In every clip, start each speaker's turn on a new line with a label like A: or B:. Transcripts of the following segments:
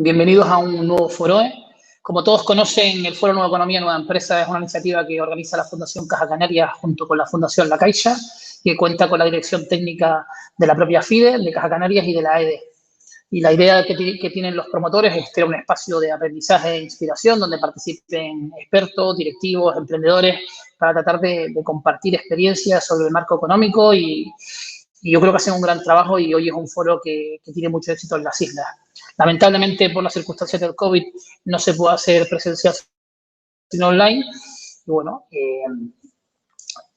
A: Bienvenidos a un nuevo foro. Como todos conocen, el Foro Nueva Economía, Nueva Empresa es una iniciativa que organiza la Fundación Caja Canarias junto con la Fundación La Caixa, que cuenta con la dirección técnica de la propia FIDE, de Caja Canarias y de la AEDE. Y la idea que tienen los promotores es crear un espacio de aprendizaje e inspiración donde participen expertos, directivos, emprendedores, para tratar de compartir experiencias sobre el marco económico y yo creo que hacen un gran trabajo y hoy es un foro que tiene mucho éxito en las islas. Lamentablemente, por las circunstancias del COVID, no se puede hacer presencial sino online. Y bueno,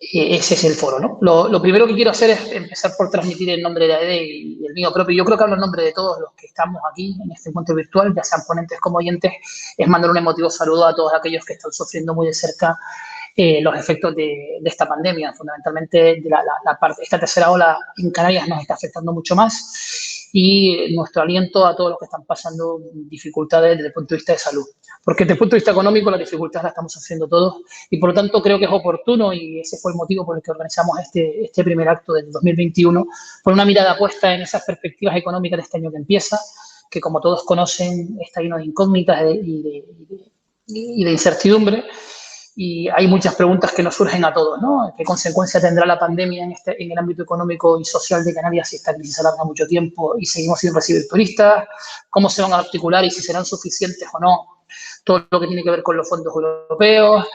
A: ese es el foro, ¿no? Lo primero que quiero hacer es empezar por transmitir el nombre de AEDE y el mío propio. Yo creo que hablo en nombre de todos los que estamos aquí en este encuentro virtual, ya sean ponentes como oyentes, es mandar un emotivo saludo a todos aquellos que están sufriendo muy de cerca los efectos de esta pandemia. Fundamentalmente, esta tercera ola en Canarias nos está afectando mucho más y nuestro aliento a todos los que están pasando dificultades desde el punto de vista de salud. Porque desde el punto de vista económico las dificultades las estamos sufriendo todos y por lo tanto creo que es oportuno y ese fue el motivo por el que organizamos este primer acto del 2021, con una mirada puesta en esas perspectivas económicas de este año que empieza, que como todos conocen está lleno de incógnitas y de incertidumbre. Y hay muchas preguntas que nos surgen a todos, ¿no? ¿Qué consecuencia tendrá la pandemia en el ámbito económico y social de Canarias si esta crisis se alarga mucho tiempo y seguimos sin recibir turistas? ¿Cómo se van a articular y si serán suficientes o no todo lo que tiene que ver con los fondos europeos?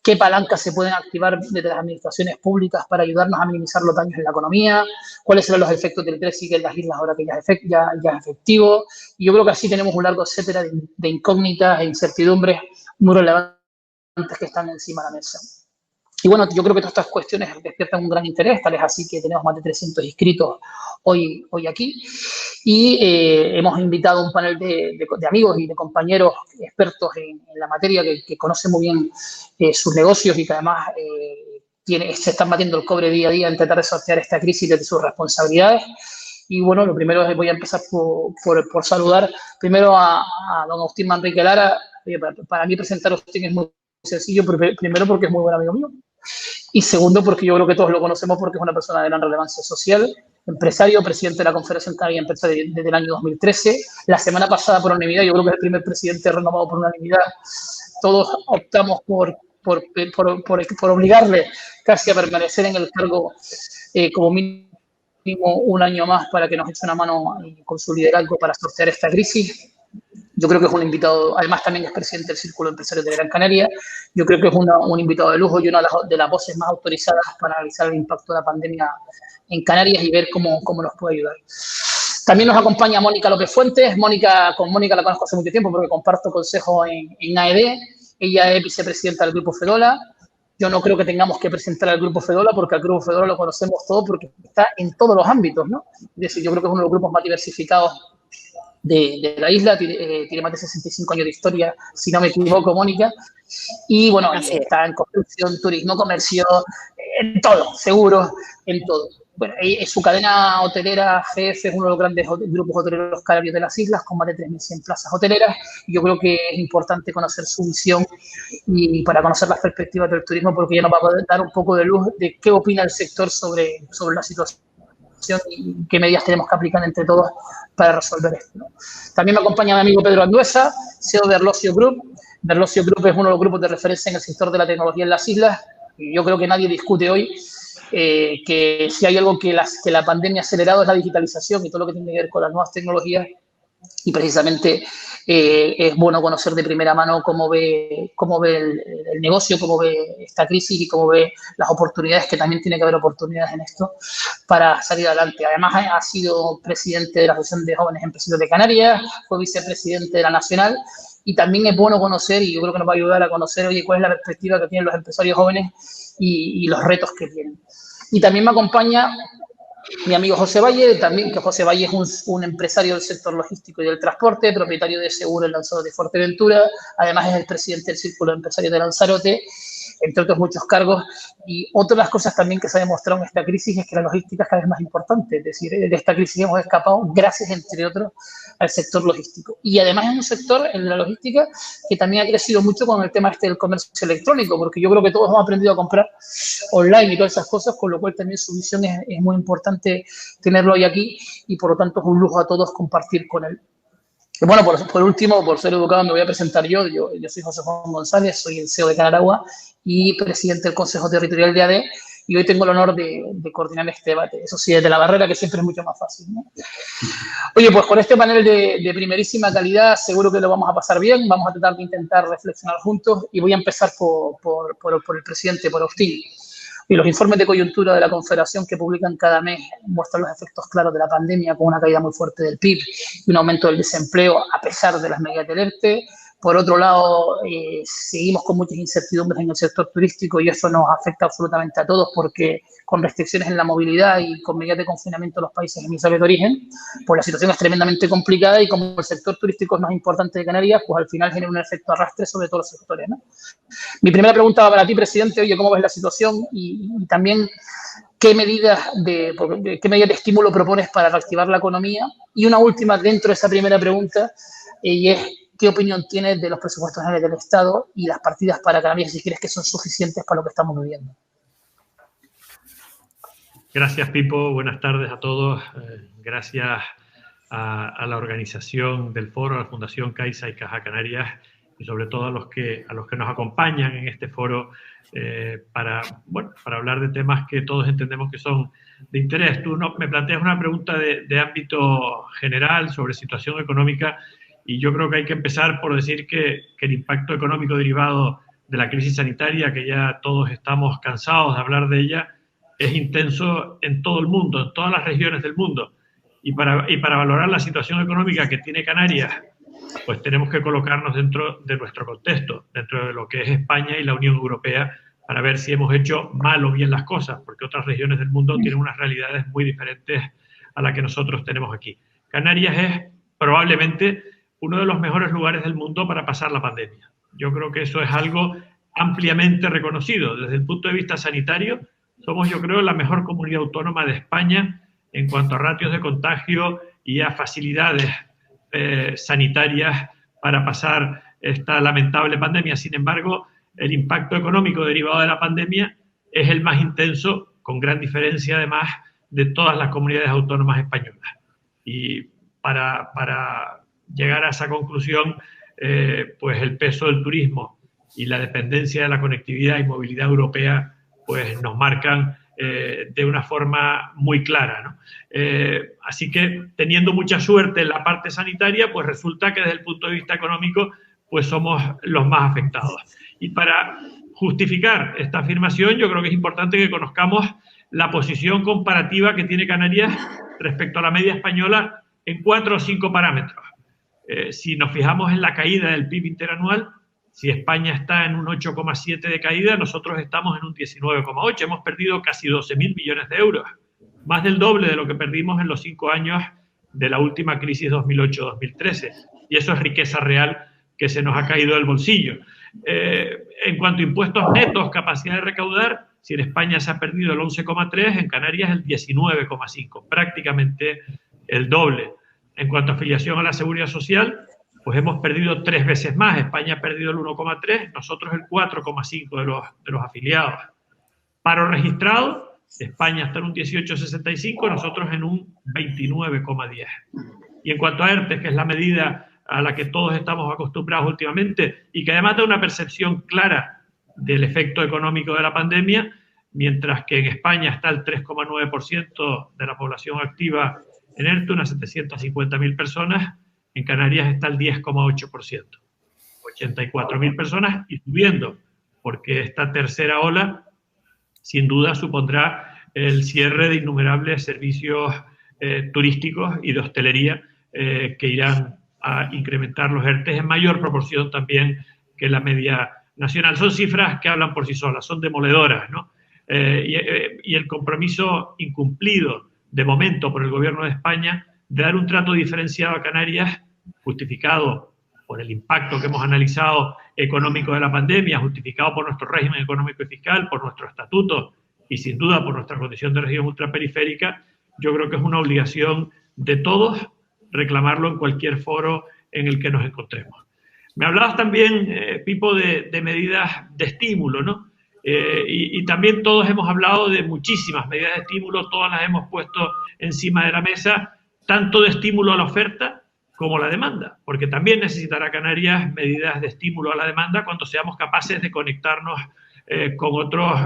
A: ¿Qué palancas se pueden activar desde las administraciones públicas para ayudarnos a minimizar los daños en la economía? ¿Cuáles serán los efectos del Brexit en las islas ahora que ya es efectivo? Y yo creo que así tenemos un largo etcétera de incógnitas e incertidombres muy relevantes que están encima de la mesa. Y bueno, yo creo que todas estas cuestiones despiertan un gran interés, tal es así que tenemos más de 300 inscritos hoy aquí. Y hemos invitado a un panel de amigos y de compañeros expertos en la materia que conocen muy bien sus negocios y que además se están batiendo el cobre día a día en tratar de sortear esta crisis desde sus responsabilidades. Y bueno, lo primero es voy a empezar por saludar primero a don Agustín Manrique Lara. Para mí presentar a Agustín es muy sencillo, primero porque es muy buen amigo mío y segundo porque yo creo que todos lo conocemos porque es una persona de gran relevancia social, empresario, presidente de la Confederación Canaria de Empresas desde el año 2013. La semana pasada, por unanimidad, yo creo que es el primer presidente renovado por unanimidad. Todos optamos por obligarle casi a permanecer en el cargo como mínimo un año más para que nos eche una mano con su liderazgo para sortear esta crisis. Yo creo que es un invitado, además también es presidente del Círculo de Empresarios de Gran Canaria. Yo creo que es un invitado de lujo y una de las voces más autorizadas para analizar el impacto de la pandemia en Canarias y ver cómo nos puede ayudar. También nos acompaña Mónica López Fuentes. Con Mónica la conozco hace mucho tiempo porque comparto consejo en AED. Ella es vicepresidenta del Grupo Fedola. Yo no creo que tengamos que presentar al Grupo Fedola porque al Grupo Fedola lo conocemos todos porque está en todos los ámbitos, ¿no? Es decir, yo creo que es uno de los grupos más diversificados de la isla, tiene más de 65 años de historia, si no me equivoco, Mónica, y bueno, está en construcción, turismo, comercio, en todo, seguros, en todo. Bueno, su cadena hotelera, GF, es uno de los grandes grupos hoteleros canarios de las islas, con más de 3.100 plazas hoteleras, y yo creo que es importante conocer su visión y para conocer las perspectivas del turismo, porque ella nos va a poder dar un poco de luz de qué opina el sector sobre la situación y qué medidas tenemos que aplicar entre todos para resolver esto, ¿no? También me acompaña mi amigo Pedro Anduesa, CEO de Erlosio Group. Erlosio Group es uno de los grupos de referencia en el sector de la tecnología en las islas. Y yo creo que nadie discute hoy que si hay algo que la pandemia ha acelerado es la digitalización y todo lo que tiene que ver con las nuevas tecnologías. Y precisamente es bueno conocer de primera mano cómo ve el negocio, cómo ve esta crisis y cómo ve las oportunidades, que también tiene que haber oportunidades en esto para salir adelante. Además, ha sido presidente de la Asociación de Jóvenes Empresarios de Canarias, fue vicepresidente de la Nacional y también es bueno conocer, y yo creo que nos va a ayudar a conocer, oye, cuál es la perspectiva que tienen los empresarios jóvenes y los retos que tienen. Y también me acompaña mi amigo José Valle, también, que José Valle es un empresario del sector logístico y del transporte, propietario de Seguro El Lanzarote de Fuerteventura, además es el presidente del Círculo de Empresarios de Lanzarote, entre otros muchos cargos. Y otra de las cosas también que se ha demostrado en esta crisis es que la logística es cada vez más importante, es decir, de esta crisis hemos escapado gracias, entre otros, al sector logístico. Y además es un sector, en la logística, que también ha crecido mucho con el tema del comercio electrónico, porque yo creo que todos hemos aprendido a comprar online y todas esas cosas, con lo cual también su visión es muy importante tenerlo hoy aquí y por lo tanto es un lujo a todos compartir con él. Y bueno, por último, por ser educado, me voy a presentar yo soy José Juan González, soy el CEO de Canaragua y presidente del Consejo Territorial de ADE, y hoy tengo el honor de coordinar este debate. Eso sí, desde la barrera, que siempre es mucho más fácil, ¿no? Oye, pues con este panel de primerísima calidad seguro que lo vamos a pasar bien, vamos a tratar de intentar reflexionar juntos y voy a empezar por el presidente, por Agustín. Y los informes de coyuntura de la Confederación que publican cada mes muestran los efectos claros de la pandemia, con una caída muy fuerte del PIB y un aumento del desempleo a pesar de las medidas del ERTE. Por otro lado, seguimos con muchas incertidumbres en el sector turístico y eso nos afecta absolutamente a todos porque con restricciones en la movilidad y con medidas de confinamiento en los países emisarios de origen, pues la situación es tremendamente complicada y como el sector turístico es más importante de Canarias, pues al final genera un efecto arrastre sobre todos los sectores, ¿no? Mi primera pregunta va para ti, presidente. Oye, ¿cómo ves la situación? Y también, ¿qué medidas de estímulo propones para reactivar la economía? Y una última dentro de esa primera pregunta, y es, ¿qué opinión tienes de los presupuestos generales del Estado y las partidas para Canarias, si crees que son suficientes para lo que estamos viviendo?
B: Gracias, Pipo. Buenas tardes a todos. Gracias a la organización del foro, a la Fundación Caixa y Caja Canarias, y sobre todo a los que nos acompañan en este foro para hablar de temas que todos entendemos que son de interés. Tú me planteas una pregunta de ámbito general sobre situación económica y yo creo que hay que empezar por decir que el impacto económico derivado de la crisis sanitaria, que ya todos estamos cansados de hablar de ella, es intenso en todo el mundo, en todas las regiones del mundo. Y para valorar la situación económica que tiene Canarias, pues tenemos que colocarnos dentro de nuestro contexto, dentro de lo que es España y la Unión Europea, para ver si hemos hecho mal o bien las cosas, porque otras regiones del mundo tienen unas realidades muy diferentes a la que nosotros tenemos aquí. Canarias es probablemente uno de los mejores lugares del mundo para pasar la pandemia. Yo creo que eso es algo ampliamente reconocido. Desde el punto de vista sanitario, somos, yo creo, la mejor comunidad autónoma de España en cuanto a ratios de contagio y a facilidades sanitarias para pasar esta lamentable pandemia. Sin embargo, el impacto económico derivado de la pandemia es el más intenso, con gran diferencia además de todas las comunidades autónomas españolas. Y para llegar a esa conclusión, pues el peso del turismo y la dependencia de la conectividad y movilidad europea pues nos marcan de una forma muy clara, ¿no? Así que, teniendo mucha suerte en la parte sanitaria, pues resulta que desde el punto de vista económico pues somos los más afectados. Y para justificar esta afirmación, yo creo que es importante que conozcamos la posición comparativa que tiene Canarias respecto a la media española en 4 o 5 parámetros. Si nos fijamos en la caída del PIB interanual, si España está en un 8,7 de caída, nosotros estamos en un 19,8. Hemos perdido casi 12.000 millones de euros, más del doble de lo que perdimos en los 5 años de la última crisis 2008-2013. Y eso es riqueza real que se nos ha caído del bolsillo. En cuanto a impuestos netos, capacidad de recaudar, si en España se ha perdido el 11,3, en Canarias el 19,5, prácticamente el doble. En cuanto a afiliación a la Seguridad Social, pues hemos perdido 3 veces más. España ha perdido el 1,3, nosotros el 4,5 de los afiliados. Paro registrado, España está en un 18,65, nosotros en un 29,10. Y en cuanto a ERTE, que es la medida a la que todos estamos acostumbrados últimamente y que además da una percepción clara del efecto económico de la pandemia, mientras que en España está el 3,9% de la población activa en ERTE, unas 750.000 personas, en Canarias está el 10,8%, 84.000 personas y subiendo, porque esta tercera ola sin duda supondrá el cierre de innumerables servicios turísticos y de hostelería que irán a incrementar los ERTE en mayor proporción también que la media nacional. Son cifras que hablan por sí solas, son demoledoras, ¿no? Y el compromiso incumplido de momento por el Gobierno de España de dar un trato diferenciado a Canarias, justificado por el impacto que hemos analizado económico de la pandemia, justificado por nuestro régimen económico y fiscal, por nuestro estatuto y sin duda por nuestra condición de región ultraperiférica, yo creo que es una obligación de todos reclamarlo en cualquier foro en el que nos encontremos. Me hablabas también, Pipo, de medidas de estímulo, ¿no? Y también todos hemos hablado de muchísimas medidas de estímulo, todas las hemos puesto encima de la mesa, tanto de estímulo a la oferta como la demanda, porque también necesitará Canarias medidas de estímulo a la demanda cuando seamos capaces de conectarnos con otros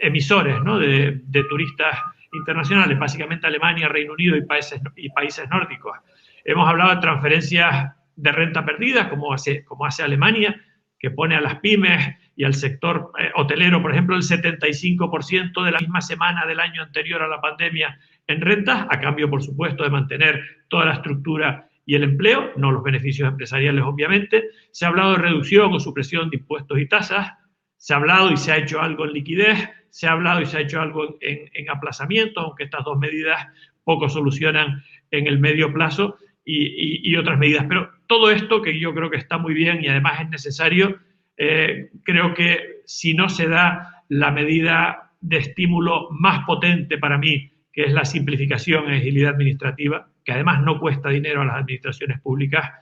B: emisores, ¿no?, de turistas internacionales, básicamente Alemania, Reino Unido y países nórdicos. Hemos hablado de transferencias de renta perdida, como hace Alemania, que pone a las pymes y al sector hotelero, por ejemplo, el 75% de la misma semana del año anterior a la pandemia en rentas, a cambio, por supuesto, de mantener toda la estructura y el empleo, no los beneficios empresariales, obviamente. Se ha hablado de reducción o supresión de impuestos y tasas, se ha hablado y se ha hecho algo en liquidez, se ha hablado y se ha hecho algo en aplazamientos, aunque estas dos medidas poco solucionan en el medio plazo, y otras medidas. Pero todo esto, que yo creo que está muy bien y además es necesario, creo que si no se da la medida de estímulo más potente para mí, que es la simplificación y agilidad administrativa, que además no cuesta dinero a las administraciones públicas,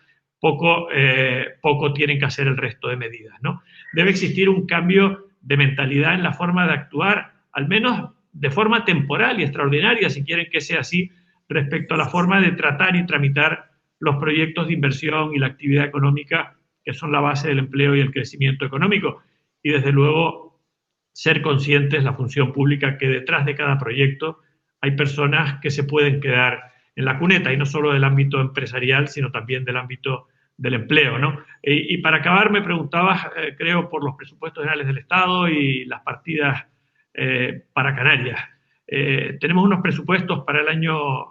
B: poco tienen que hacer el resto de medidas, ¿no? Debe existir un cambio de mentalidad en la forma de actuar, al menos de forma temporal y extraordinaria, si quieren que sea así, respecto a la forma de tratar y tramitar los proyectos de inversión y la actividad económica, que son la base del empleo y el crecimiento económico. Y desde luego ser conscientes, la función pública, que detrás de cada proyecto hay personas que se pueden quedar en la cuneta, y no solo del ámbito empresarial, sino también del ámbito del empleo, ¿no? Y para acabar, me preguntabas, creo, por los presupuestos generales del Estado y las partidas para Canarias. Tenemos unos presupuestos para el año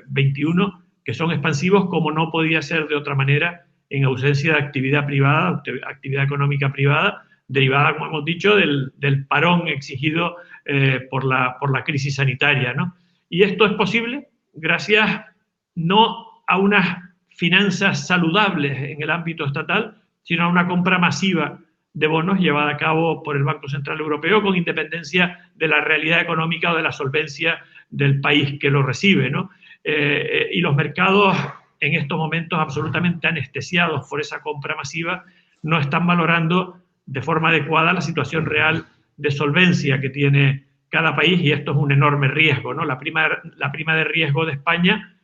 B: 21 que son expansivos, como no podía ser de otra manera, en ausencia de actividad privada, actividad económica privada, derivada, como hemos dicho, del parón exigido por la crisis sanitaria, ¿no? Y esto es posible gracias no a unas finanzas saludables en el ámbito estatal, sino a una compra masiva de bonos llevada a cabo por el Banco Central Europeo, con independencia de la realidad económica o de la solvencia del país que lo recibe, ¿no? Y los mercados, en estos momentos absolutamente anestesiados por esa compra masiva, no están valorando de forma adecuada la situación real de solvencia que tiene cada país, y esto es un enorme riesgo, ¿no? La prima de riesgo de España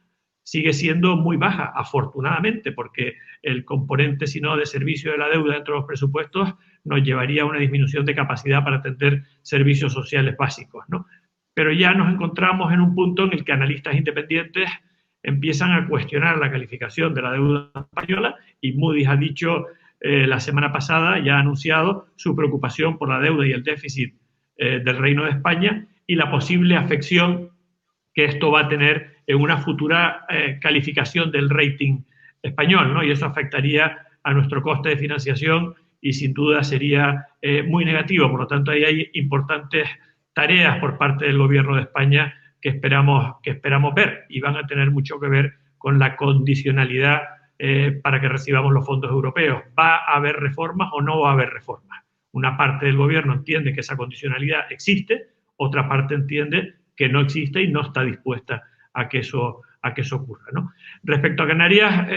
B: sigue siendo muy baja, afortunadamente, porque el componente, si no de servicio de la deuda dentro de los presupuestos, nos llevaría a una disminución de capacidad para atender servicios sociales básicos, ¿no? Pero ya nos encontramos en un punto en el que analistas independientes empiezan a cuestionar la calificación de la deuda española, y Moody's ha dicho la semana pasada, ya ha anunciado su preocupación por la deuda y el déficit del Reino de España y la posible afección que esto va a tener en una futura calificación del rating español, ¿no? Y eso afectaría a nuestro coste de financiación y sin duda sería muy negativo. Por lo tanto, ahí hay importantes tareas por parte del Gobierno de España que esperamos ver, y van a tener mucho que ver con la condicionalidad para que recibamos los fondos europeos. ¿Va a haber reformas o no va a haber reformas? Una parte del Gobierno entiende que esa condicionalidad existe, otra parte entiende que no existe y no está dispuesta a que eso ocurra, ¿no? Respecto a Canarias,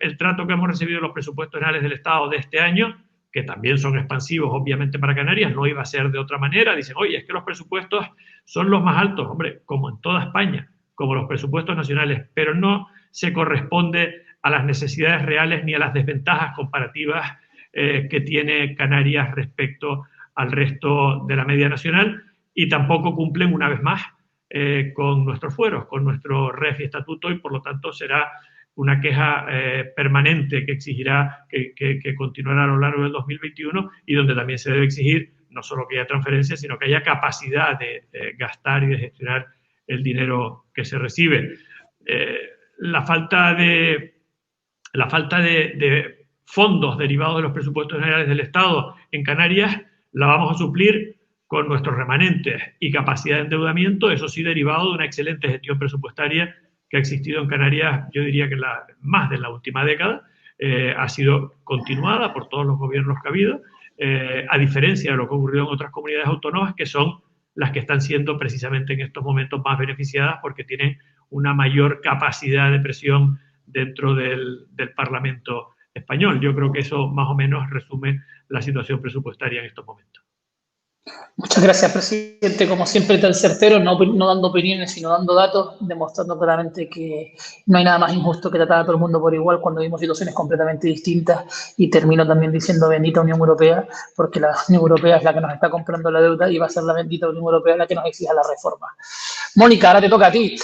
B: el trato que hemos recibido en los presupuestos generales del Estado de este año, que también son expansivos obviamente para Canarias, no iba a ser de otra manera. Dicen, oye, es que los presupuestos son los más altos, hombre, como en toda España, como los presupuestos nacionales, pero no se corresponde a las necesidades reales ni a las desventajas comparativas que tiene Canarias respecto al resto de la media nacional, y tampoco cumplen una vez más con nuestros fueros, con nuestro REF y estatuto, y por lo tanto será una queja permanente que exigirá, que continuará a lo largo del 2021, y donde también se debe exigir no solo que haya transferencias, sino que haya capacidad de gastar y de gestionar el dinero que se recibe. La falta de fondos derivados de los presupuestos generales del Estado en Canarias la vamos a suplir con nuestros remanentes y capacidad de endeudamiento, eso sí derivado de una excelente gestión presupuestaria que ha existido en Canarias, yo diría que más de la última década, ha sido continuada por todos los gobiernos que ha habido, a diferencia de lo que ocurrió en otras comunidades autónomas, que son las que están siendo precisamente en estos momentos más beneficiadas porque tienen una mayor capacidad de presión dentro del Parlamento español. Yo creo que eso más o menos resume la situación presupuestaria en estos momentos.
A: Muchas gracias, presidente. Como siempre, tan certero, no dando opiniones, sino dando datos, demostrando claramente que no hay nada más injusto que tratar a todo el mundo por igual cuando vimos situaciones completamente distintas. Y termino también diciendo bendita Unión Europea, porque la Unión Europea es la que nos está comprando la deuda y va a ser la bendita Unión Europea la que nos exija la reforma. Mónica, ahora te toca a ti.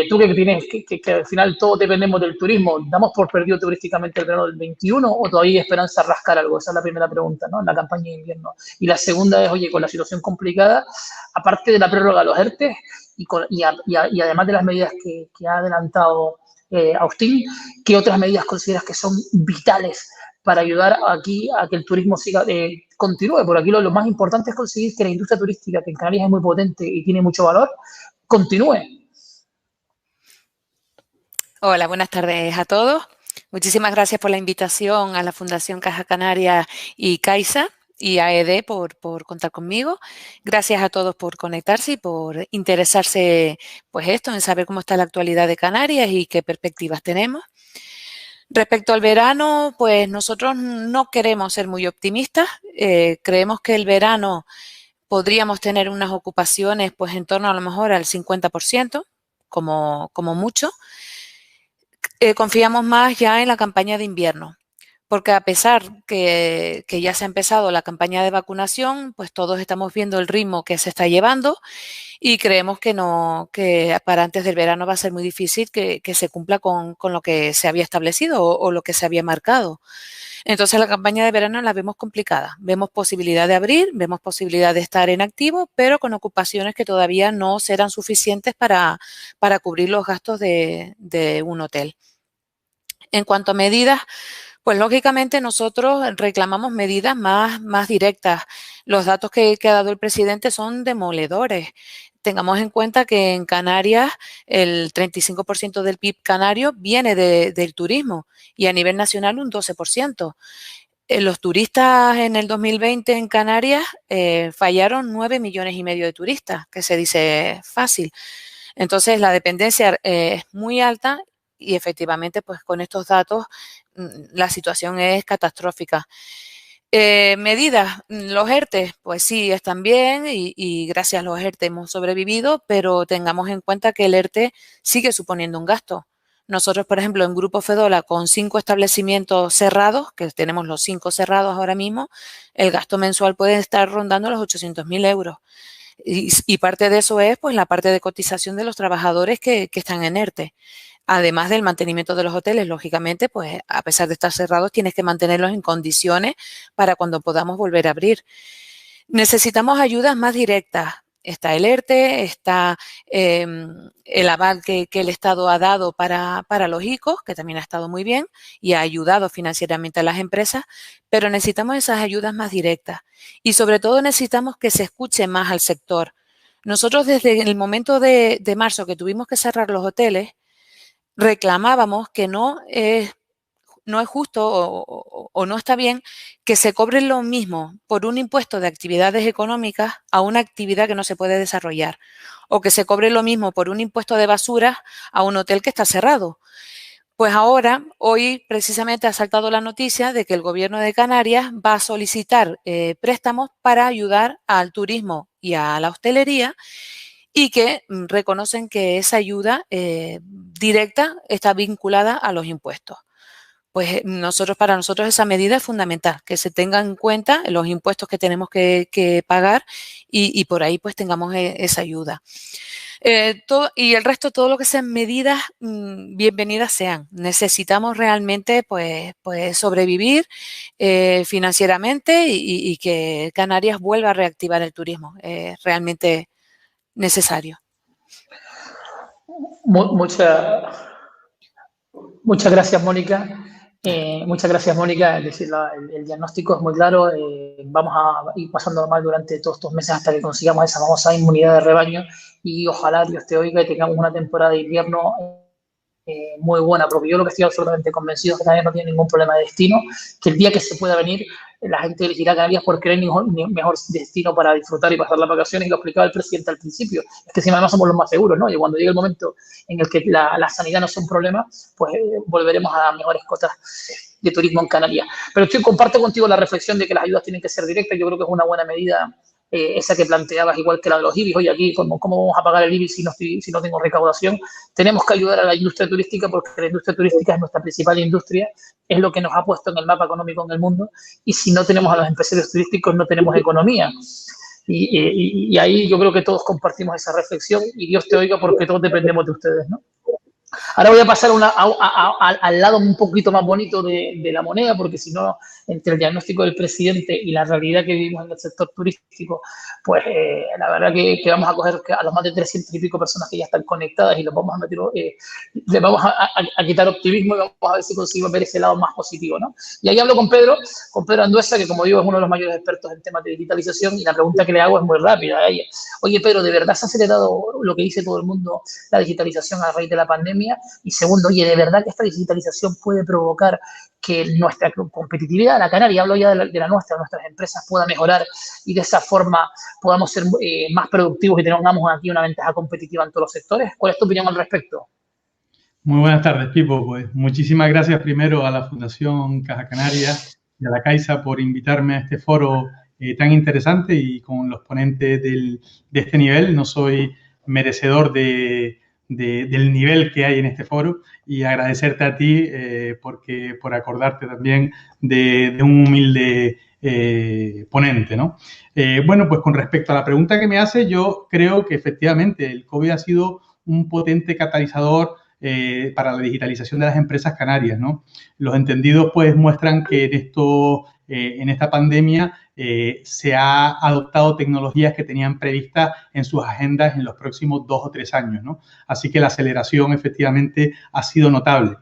A: Tú que tienes que al final todos dependemos del turismo, ¿damos por perdido turísticamente el verano del 21 o todavía hay esperanza de rascar algo? Esa es la primera pregunta, ¿no? En la campaña de invierno. Y la segunda es, oye, con la situación complicada, aparte de la prórroga de los ERTE y además de las medidas que ha adelantado Agustín, ¿qué otras medidas consideras que son vitales para ayudar aquí a que el turismo siga, continúe? Por aquí lo más importante es conseguir que la industria turística, que en Canarias es muy potente y tiene mucho valor, continúe.
C: Hola, buenas tardes a todos. Muchísimas gracias por la invitación a la Fundación Caja Canaria y Caixa y AED por contar conmigo. Gracias a todos por conectarse y por interesarse pues en saber cómo está la actualidad de Canarias y qué perspectivas tenemos. Respecto al verano, pues nosotros no queremos ser muy optimistas. Creemos que el verano podríamos tener unas ocupaciones pues en torno a lo mejor al 50%, como mucho. Confiamos más ya en la campaña de invierno, porque a pesar que ya se ha empezado la campaña de vacunación, pues todos estamos viendo el ritmo que se está llevando y creemos que para antes del verano va a ser muy difícil que se cumpla con lo que se había establecido o lo que se había marcado. Entonces la campaña de verano la vemos complicada. Vemos posibilidad de abrir, vemos posibilidad de estar en activo, pero con ocupaciones que todavía no serán suficientes para cubrir los gastos de un hotel. En cuanto a medidas, pues lógicamente nosotros reclamamos medidas más directas. Los datos que ha dado el presidente son demoledores. Tengamos en cuenta que en Canarias el 35% del PIB canario viene del turismo y a nivel nacional un 12%. Los turistas en el 2020 en Canarias fallaron 9,5 millones de turistas, que se dice fácil. Entonces la dependencia es muy alta y efectivamente pues con estos datos la situación es catastrófica. Medidas, los ERTE, pues sí, están bien y gracias a los ERTE hemos sobrevivido, pero tengamos en cuenta que el ERTE sigue suponiendo un gasto. Nosotros, por ejemplo, en Grupo Fedola, con 5 establecimientos cerrados, que tenemos los 5 cerrados ahora mismo, el gasto mensual puede estar rondando los 800.000 euros. Y parte de eso es pues la parte de cotización de los trabajadores que están en ERTE. Además del mantenimiento de los hoteles, lógicamente, pues a pesar de estar cerrados, tienes que mantenerlos en condiciones para cuando podamos volver a abrir. Necesitamos ayudas más directas. Está el ERTE, está el aval que el Estado ha dado para los ICOs, que también ha estado muy bien y ha ayudado financieramente a las empresas, pero necesitamos esas ayudas más directas y sobre todo necesitamos que se escuche más al sector. Nosotros desde el momento de marzo que tuvimos que cerrar los hoteles, reclamábamos que no es justo o no está bien que se cobre lo mismo por un impuesto de actividades económicas a una actividad que no se puede desarrollar, o que se cobre lo mismo por un impuesto de basura a un hotel que está cerrado. Pues ahora, hoy precisamente ha saltado la noticia de que el Gobierno de Canarias va a solicitar préstamos para ayudar al turismo y a la hostelería y que reconocen que esa ayuda directa está vinculada a los impuestos. Pues para nosotros esa medida es fundamental, que se tengan en cuenta los impuestos que tenemos que pagar y por ahí pues tengamos esa ayuda. Y el resto, todo lo que sean medidas, bienvenidas sean. Necesitamos realmente pues sobrevivir financieramente y que Canarias vuelva a reactivar el turismo. Realmente necesario.
A: Muchas gracias, Mónica. Muchas gracias, Mónica. Es decir, el diagnóstico es muy claro. Vamos a ir pasando mal durante todos estos meses hasta que consigamos esa famosa inmunidad de rebaño y ojalá Dios te oiga y tengamos una temporada de invierno muy buena, porque yo lo que estoy absolutamente convencido es que Canarias no tiene ningún problema de destino, que el día que se pueda venir la gente elegirá Canarias porque no hay mejor destino para disfrutar y pasar las vacaciones, y lo explicaba el presidente al principio, es que si además somos los más seguros, ¿no? Y cuando llegue el momento en el que la sanidad no sea un problema, pues volveremos a mejores cotas de turismo en Canarias. Pero comparto contigo la reflexión de que las ayudas tienen que ser directas. Yo creo que es una buena medida esa que planteabas, igual que la de los IBIs. Oye, aquí, ¿cómo vamos a pagar el IBI si no tengo recaudación? Tenemos que ayudar a la industria turística, porque la industria turística es nuestra principal industria, es lo que nos ha puesto en el mapa económico en el mundo, y si no tenemos a los empresarios turísticos no tenemos economía. Y ahí yo creo que todos compartimos esa reflexión, y Dios te oiga, porque todos dependemos de ustedes, ¿no? Ahora voy a pasar al lado un poquito más bonito de la moneda, porque si no, entre el diagnóstico del presidente y la realidad que vivimos en el sector turístico, pues la verdad que vamos a coger a los más de 300 y pico personas que ya están conectadas y los vamos a meter, les vamos a quitar optimismo y vamos a ver si conseguimos ver ese lado más positivo, ¿no? Y ahí hablo con Pedro Anduesa, que como digo es uno de los mayores expertos en temas de digitalización, y la pregunta que le hago es muy rápida a ella. Oye, Pedro, ¿de verdad se ha acelerado lo que dice todo el mundo, la digitalización a raíz de la pandemia? Y segundo, oye, ¿de verdad que esta digitalización puede provocar que nuestra competitividad, la canaria, hablo ya de la nuestra, nuestras empresas, pueda mejorar y de esa forma podamos ser más productivos y tengamos aquí una ventaja competitiva en todos los sectores? ¿Cuál es tu opinión al respecto?
D: Muy buenas tardes, Pipo. Pues muchísimas gracias primero a la Fundación Caja Canaria y a la Caixa por invitarme a este foro tan interesante y con los ponentes de este nivel. No soy merecedor del nivel que hay en este foro, y agradecerte a ti por acordarte también de un humilde ponente, ¿no? Bueno, pues con respecto a la pregunta que me hace, yo creo que efectivamente el COVID ha sido un potente catalizador para la digitalización de las empresas canarias, ¿no? Los entendidos pues muestran que en esta pandemia se ha adoptado tecnologías que tenían previstas en sus agendas en los próximos 2 o 3 años, ¿no? Así que la aceleración efectivamente ha sido notable.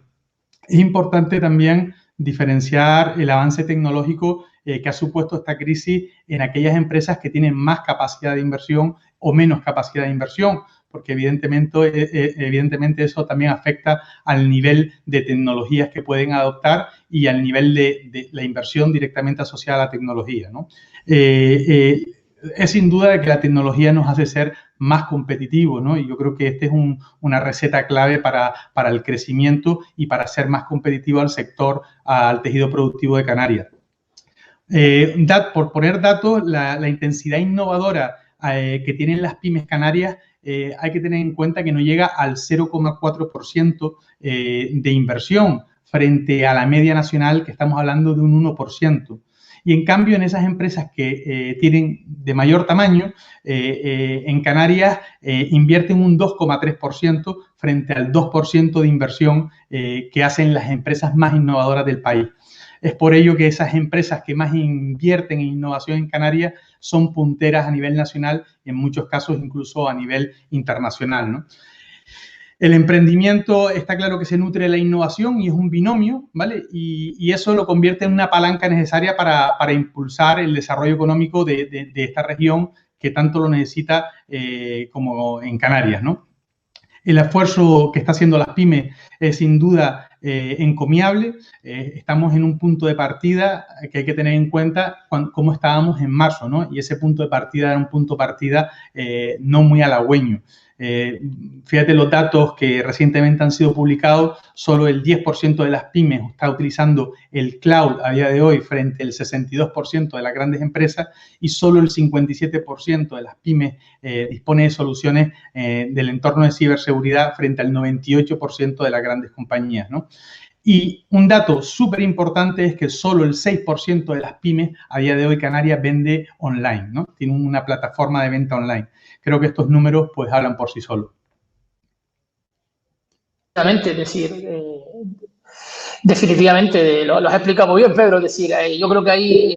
D: Es importante también diferenciar el avance tecnológico que ha supuesto esta crisis en aquellas empresas que tienen más capacidad de inversión o menos capacidad de inversión, porque evidentemente eso también afecta al nivel de tecnologías que pueden adoptar y al nivel de la inversión directamente asociada a la tecnología, ¿no? Es sin duda de que la tecnología nos hace ser más competitivos, ¿no? Y yo creo que esta es una receta clave para el crecimiento y para ser más competitivo al sector, al tejido productivo de Canarias. Por poner datos, la intensidad innovadora que tienen las pymes canarias, hay que tener en cuenta que no llega al 0,4% de inversión frente a la media nacional, que estamos hablando de un 1%. Y en cambio, en esas empresas que tienen de mayor tamaño, en Canarias invierten un 2,3% frente al 2% de inversión que hacen las empresas más innovadoras del país. Es por ello que esas empresas que más invierten en innovación en Canarias son punteras a nivel nacional y en muchos casos incluso a nivel internacional, ¿no? El emprendimiento está claro que se nutre de la innovación y es un binomio, ¿vale? Y eso lo convierte en una palanca necesaria para impulsar el desarrollo económico de esta región que tanto lo necesita como en Canarias, ¿no? El esfuerzo que está haciendo las pymes es sin duda encomiable. Estamos en un punto de partida que hay que tener en cuenta cómo estábamos en marzo, ¿no? Y ese punto de partida era un punto de partida no muy halagüeño. Fíjate los datos que recientemente han sido publicados, solo el 10% de las pymes está utilizando el cloud a día de hoy frente al 62% de las grandes empresas, y solo el 57% de las pymes dispone de soluciones del entorno de ciberseguridad frente al 98% de las grandes compañías, ¿no? Y un dato súper importante es que solo el 6% de las pymes a día de hoy Canarias vende online, ¿no? Tiene una plataforma de venta online. Creo que estos números pues hablan por sí solos.
A: Definitivamente, lo has explicado muy bien, Pedro. Es decir, yo creo que ahí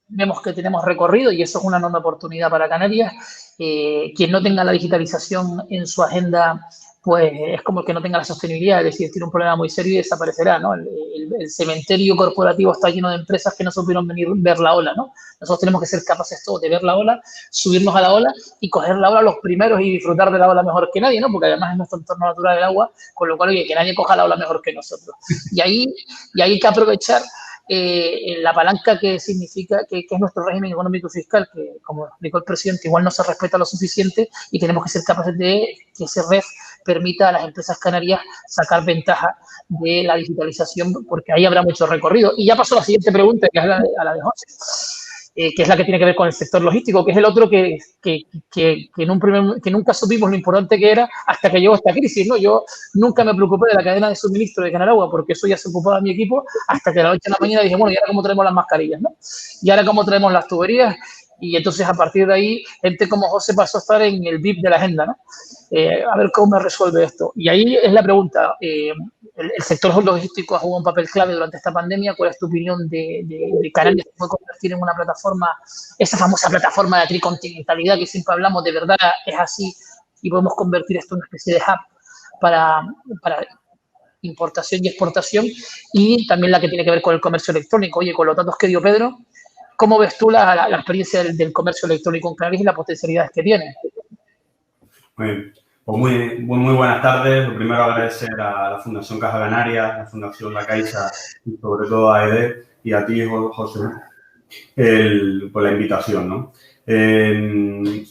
A: vemos que tenemos recorrido y eso es una enorme oportunidad para Canarias. Quien no tenga la digitalización en su agenda, pues es como el que no tenga la sostenibilidad, es decir, tiene un problema muy serio y desaparecerá, ¿no? El cementerio corporativo está lleno de empresas que no supieron ver la ola, ¿no? Nosotros tenemos que ser capaces todos de ver la ola, subirnos a la ola y coger la ola los primeros y disfrutar de la ola mejor que nadie, ¿no? Porque además es nuestro entorno natural el agua, con lo cual, oye, que nadie coja la ola mejor que nosotros. Y ahí hay que aprovechar la palanca que significa que es nuestro régimen económico y fiscal, que, como explicó el presidente, igual no se respeta lo suficiente y tenemos que ser capaces de que ese REF permita a las empresas canarias sacar ventaja de la digitalización, porque ahí habrá mucho recorrido. Y ya pasó la siguiente pregunta, que es a la de José. que es la que tiene que ver con el sector logístico, que es el otro que nunca supimos lo importante que era hasta que llegó esta crisis, ¿no? Yo nunca me preocupé de la cadena de suministro de Canaragua porque eso ya se ocupaba mi equipo, hasta que a la noche a la mañana dije, bueno, ¿y ahora cómo traemos las mascarillas, no? ¿Y ahora cómo traemos las tuberías? Y entonces, a partir de ahí, gente como José pasó a estar en el VIP de la agenda, ¿no? A ver cómo me resuelve esto. Y ahí es la pregunta. El sector logístico ha jugado un papel clave durante esta pandemia. ¿Cuál es tu opinión de Canarias se puede convertir en una plataforma, esa famosa plataforma de tricontinentalidad que siempre hablamos, de verdad es así y podemos convertir esto en una especie de hub para importación y exportación? Y también la que tiene que ver con el comercio electrónico. Oye, con los datos que dio Pedro, ¿cómo ves tú la experiencia del comercio electrónico en Canarias y las potencialidades que tiene?
E: Pues muy buenas tardes. Lo primero, agradecer a la Fundación Caja Canaria, la Fundación La Caixa y sobre todo a EDE y a ti, José, por la invitación, ¿no?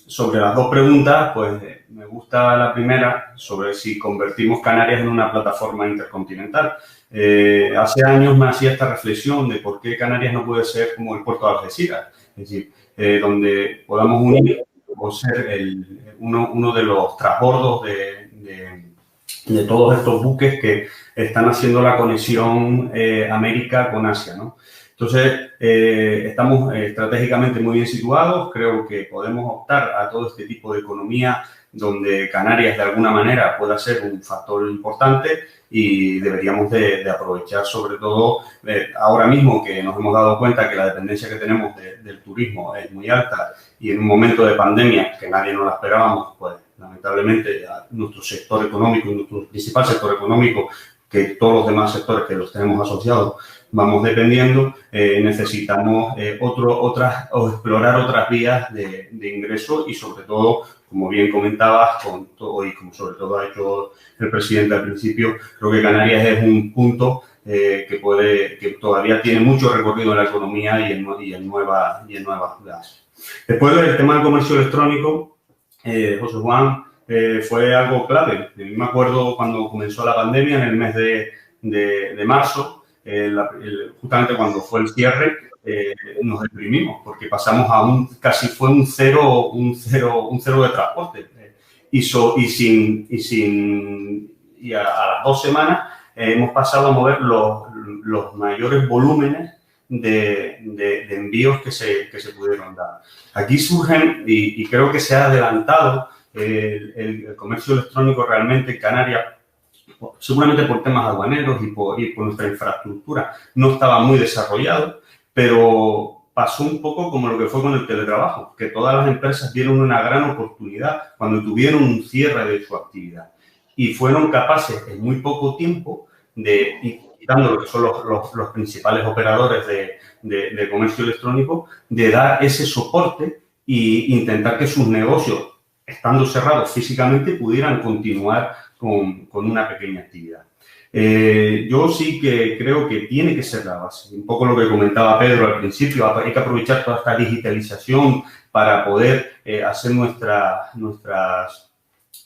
E: Sobre las dos preguntas, pues me gusta la primera, sobre si convertimos Canarias en una plataforma intercontinental. Hace años me hacía esta reflexión de por qué Canarias no puede ser como el puerto de Algeciras, es decir, donde podamos unir o ser uno de los transbordos de todos estos buques que están haciendo la conexión América con Asia, ¿no? Entonces, estamos estratégicamente muy bien situados. Creo que podemos optar a todo este tipo de economía donde Canarias, de alguna manera, pueda ser un factor importante y deberíamos de aprovechar, sobre todo, ahora mismo que nos hemos dado cuenta que la dependencia que tenemos del turismo es muy alta y en un momento de pandemia que nadie nos la esperábamos, pues, lamentablemente, nuestro sector económico y nuestro principal sector económico, que todos los demás sectores que los tenemos asociados, vamos dependiendo, necesitamos explorar otras vías de ingreso y, sobre todo, como bien comentabas, con todo, y como sobre todo ha hecho el presidente al principio, creo que Canarias es un punto que todavía tiene mucho recorrido en la economía y en nuevas bases. Después del tema del comercio electrónico, José Juan, fue algo clave. Me acuerdo cuando comenzó la pandemia, en el mes de marzo, justamente cuando fue el cierre, nos deprimimos porque pasamos a casi fue un cero de transporte. Y a las 2 semanas hemos pasado a mover los mayores volúmenes de envíos que se pudieron dar. Aquí surgen, y creo que se ha adelantado el comercio electrónico realmente en Canarias, seguramente por temas aduaneros y por nuestra infraestructura. No estaba muy desarrollado, pero pasó un poco como lo que fue con el teletrabajo, que todas las empresas dieron una gran oportunidad cuando tuvieron un cierre de su actividad y fueron capaces en muy poco tiempo quitando lo que son los principales operadores de comercio electrónico, de dar ese soporte e intentar que sus negocios, estando cerrados físicamente, pudieran continuar con una pequeña actividad. Yo sí que creo que tiene que ser la base. Un poco lo que comentaba Pedro al principio, hay que aprovechar toda esta digitalización para poder hacer nuestras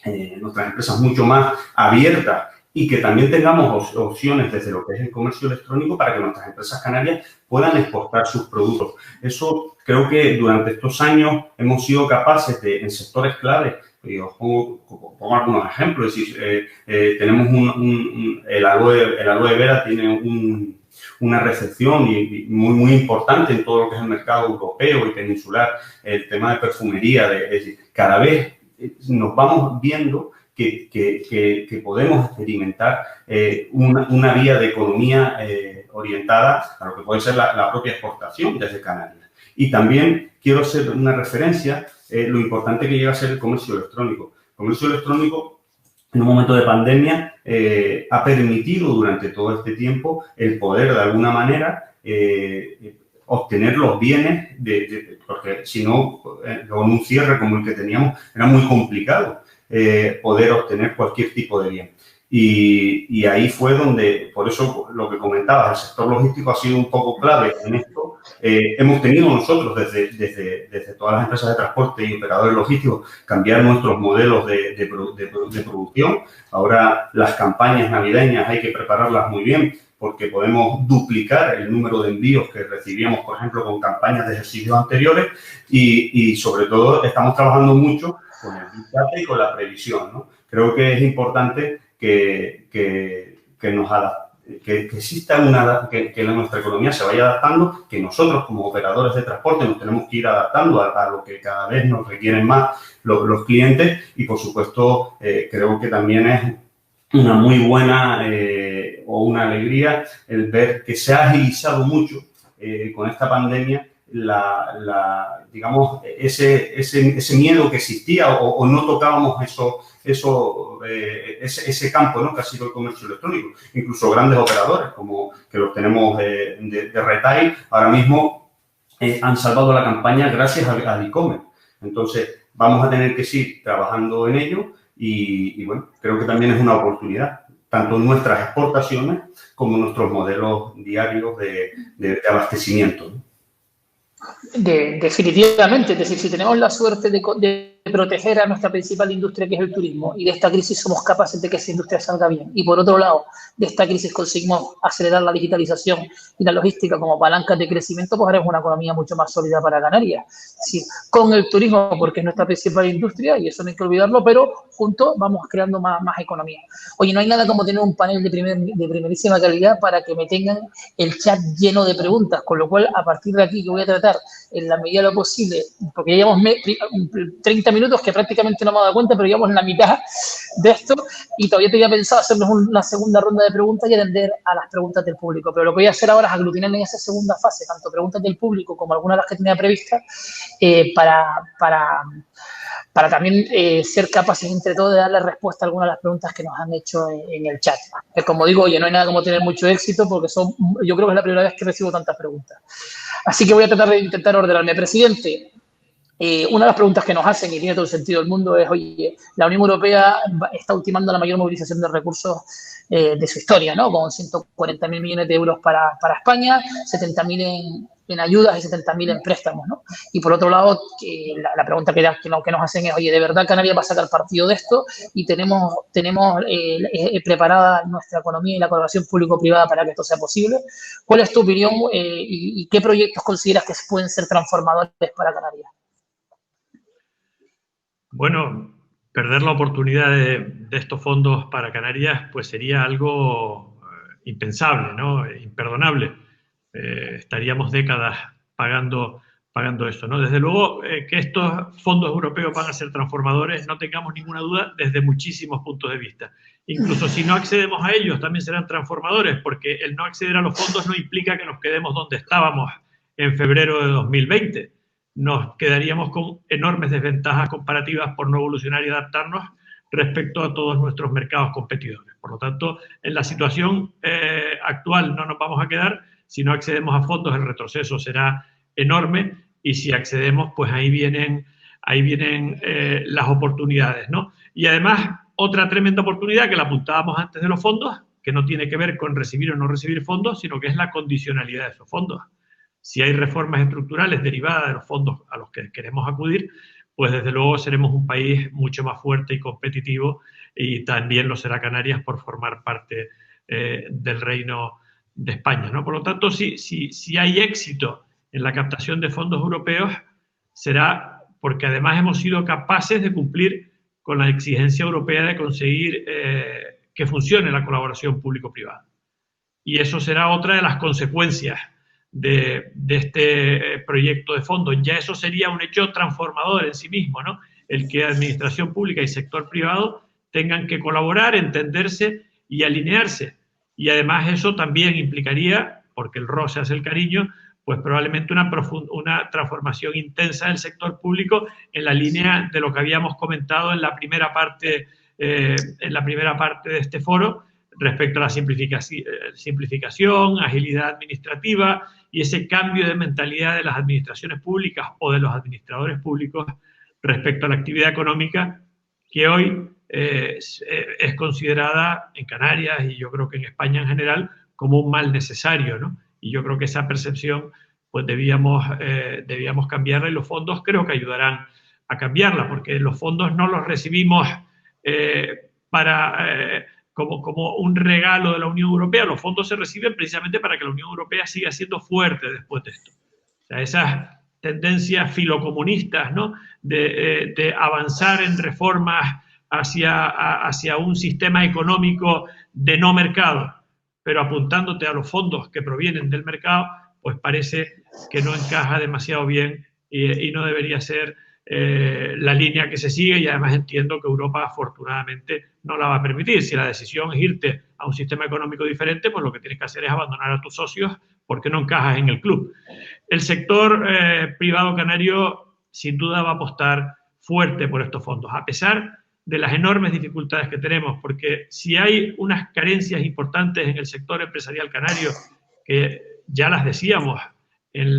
E: empresas mucho más abiertas y que también tengamos opciones desde lo que es el comercio electrónico para que nuestras empresas canarias puedan exportar sus productos. Eso creo que durante estos años hemos sido capaces en sectores clave. Y os pongo algunos ejemplos. Es decir, tenemos el aloe vera tiene una recepción muy importante en todo lo que es el mercado europeo y peninsular. El tema de perfumería, es decir, cada vez nos vamos viendo que podemos experimentar una vía de economía orientada a lo que puede ser la propia exportación desde Canarias. Y también quiero hacer una referencia lo importante que llega a ser el comercio electrónico. El comercio electrónico, en un momento de pandemia, ha permitido durante todo este tiempo el poder, de alguna manera, obtener los bienes, porque si no, con un cierre como el que teníamos, era muy complicado poder obtener cualquier tipo de bien. Y ahí fue donde, por eso lo que comentabas, el sector logístico ha sido un poco clave en esto. Hemos tenido nosotros desde todas las empresas de transporte y operadores logísticos cambiar nuestros modelos de producción. Ahora las campañas navideñas hay que prepararlas muy bien porque podemos duplicar el número de envíos que recibíamos, por ejemplo, con campañas de ejercicios anteriores y sobre todo estamos trabajando mucho con el Big Data y con la previsión, ¿no? Creo que es importante que exista que nuestra economía se vaya adaptando, que nosotros como operadores de transporte nos tenemos que ir adaptando a lo que cada vez nos requieren más los clientes y, por supuesto, creo que también es una muy buena o una alegría el ver que se ha agilizado mucho con esta pandemia digamos, ese miedo que existía o no tocábamos ese campo, ¿no?, que ha sido el comercio electrónico. Incluso grandes operadores, como que los tenemos de retail, ahora mismo han salvado la campaña gracias al e-commerce. Entonces, vamos a tener que seguir trabajando en ello y bueno, creo que también es una oportunidad, tanto en nuestras exportaciones como en nuestros modelos diarios de abastecimiento, ¿no?
A: Definitivamente, es decir, si tenemos la suerte de proteger a nuestra principal industria, que es el turismo, y de esta crisis somos capaces de que esa industria salga bien, y por otro lado, de esta crisis conseguimos acelerar la digitalización y la logística como palancas de crecimiento, pues haremos una economía mucho más sólida para Canarias. Sí, con el turismo, porque es nuestra principal industria, y eso no hay que olvidarlo, pero juntos vamos creando más economía. Oye, no hay nada como tener un panel de primerísima calidad para que me tengan el chat lleno de preguntas, con lo cual, a partir de aquí, que voy a tratar en la medida de lo posible, porque ya llevamos 30 minutos que prácticamente no me he dado cuenta, pero llevamos la mitad de esto y todavía tenía pensado hacernos una segunda ronda de preguntas y atender a las preguntas del público. Pero lo que voy a hacer ahora es aglutinar en esa segunda fase tanto preguntas del público como algunas de las que tenía previstas para también ser capaces entre todos de darle respuesta a algunas de las preguntas que nos han hecho en el chat. Como digo, oye, no hay nada como tener mucho éxito porque yo creo que es la primera vez que recibo tantas preguntas. Así que voy a tratar de intentar ordenarme. Presidente, una de las preguntas que nos hacen, y tiene todo el sentido del mundo, es, oye, la Unión Europea está ultimando la mayor movilización de recursos de su historia, ¿no? Con 140.000 millones de euros para España, 70.000 en ayudas y 70.000 en préstamos, ¿no? Y por otro lado, la pregunta que nos hacen es, oye, ¿de verdad Canarias va a sacar partido de esto? Y tenemos preparada nuestra economía y la colaboración público-privada para que esto sea posible. ¿Cuál es tu opinión y qué proyectos consideras que pueden ser transformadores para Canarias?
B: Bueno, perder la oportunidad de estos fondos para Canarias pues sería algo impensable, ¿no? Imperdonable. Estaríamos décadas pagando esto, ¿no? Desde luego que estos fondos europeos van a ser transformadores, no tengamos ninguna duda, desde muchísimos puntos de vista. Incluso si no accedemos a ellos, también serán transformadores, porque el no acceder a los fondos no implica que nos quedemos donde estábamos en febrero de 2020. Nos quedaríamos con enormes desventajas comparativas por no evolucionar y adaptarnos respecto a todos nuestros mercados competidores. Por lo tanto, en la situación actual no nos vamos a quedar. Si no accedemos a fondos, el retroceso será enorme y si accedemos, pues ahí vienen las oportunidades, ¿no? Y además, otra tremenda oportunidad que la apuntábamos antes de los fondos, que no tiene que ver con recibir o no recibir fondos, sino que es la condicionalidad de esos fondos. Si hay reformas estructurales derivadas de los fondos a los que queremos acudir, pues desde luego seremos un país mucho más fuerte y competitivo y también lo será Canarias por formar parte del Reino de España, ¿no? Por lo tanto, si hay éxito en la captación de fondos europeos, será porque además hemos sido capaces de cumplir con la exigencia europea de conseguir que funcione la colaboración público-privada. Y eso será otra de las consecuencias de este proyecto de fondos. Ya eso sería un hecho transformador en sí mismo, ¿no? El que administración pública y sector privado tengan que colaborar, entenderse y alinearse. Y además eso también implicaría, porque el roce hace el cariño, pues probablemente una transformación intensa del sector público en la línea de lo que habíamos comentado en la primera parte de este foro respecto a la simplificación, agilidad administrativa y ese cambio de mentalidad de las administraciones públicas o de los administradores públicos respecto a la actividad económica que hoy es considerada en Canarias y yo creo que en España en general como un mal necesario, ¿no? Y yo creo que esa percepción pues debíamos cambiarla y los fondos creo que ayudarán a cambiarla porque los fondos no los recibimos como un regalo de la Unión Europea. Los fondos se reciben precisamente para que la Unión Europea siga siendo fuerte después de esto. O sea, esas tendencias filocomunistas, ¿no?, de avanzar en reformas hacia un sistema económico de no mercado, pero apuntándote a los fondos que provienen del mercado, pues parece que no encaja demasiado bien y no debería ser la línea que se sigue, y además entiendo que Europa afortunadamente no la va a permitir. Si la decisión es irte a un sistema económico diferente, pues lo que tienes que hacer es abandonar a tus socios porque no encajas en el club. El sector privado canario sin duda va a apostar fuerte por estos fondos, a pesar de las enormes dificultades que tenemos, porque si hay unas carencias importantes en el sector empresarial canario, que ya las decíamos en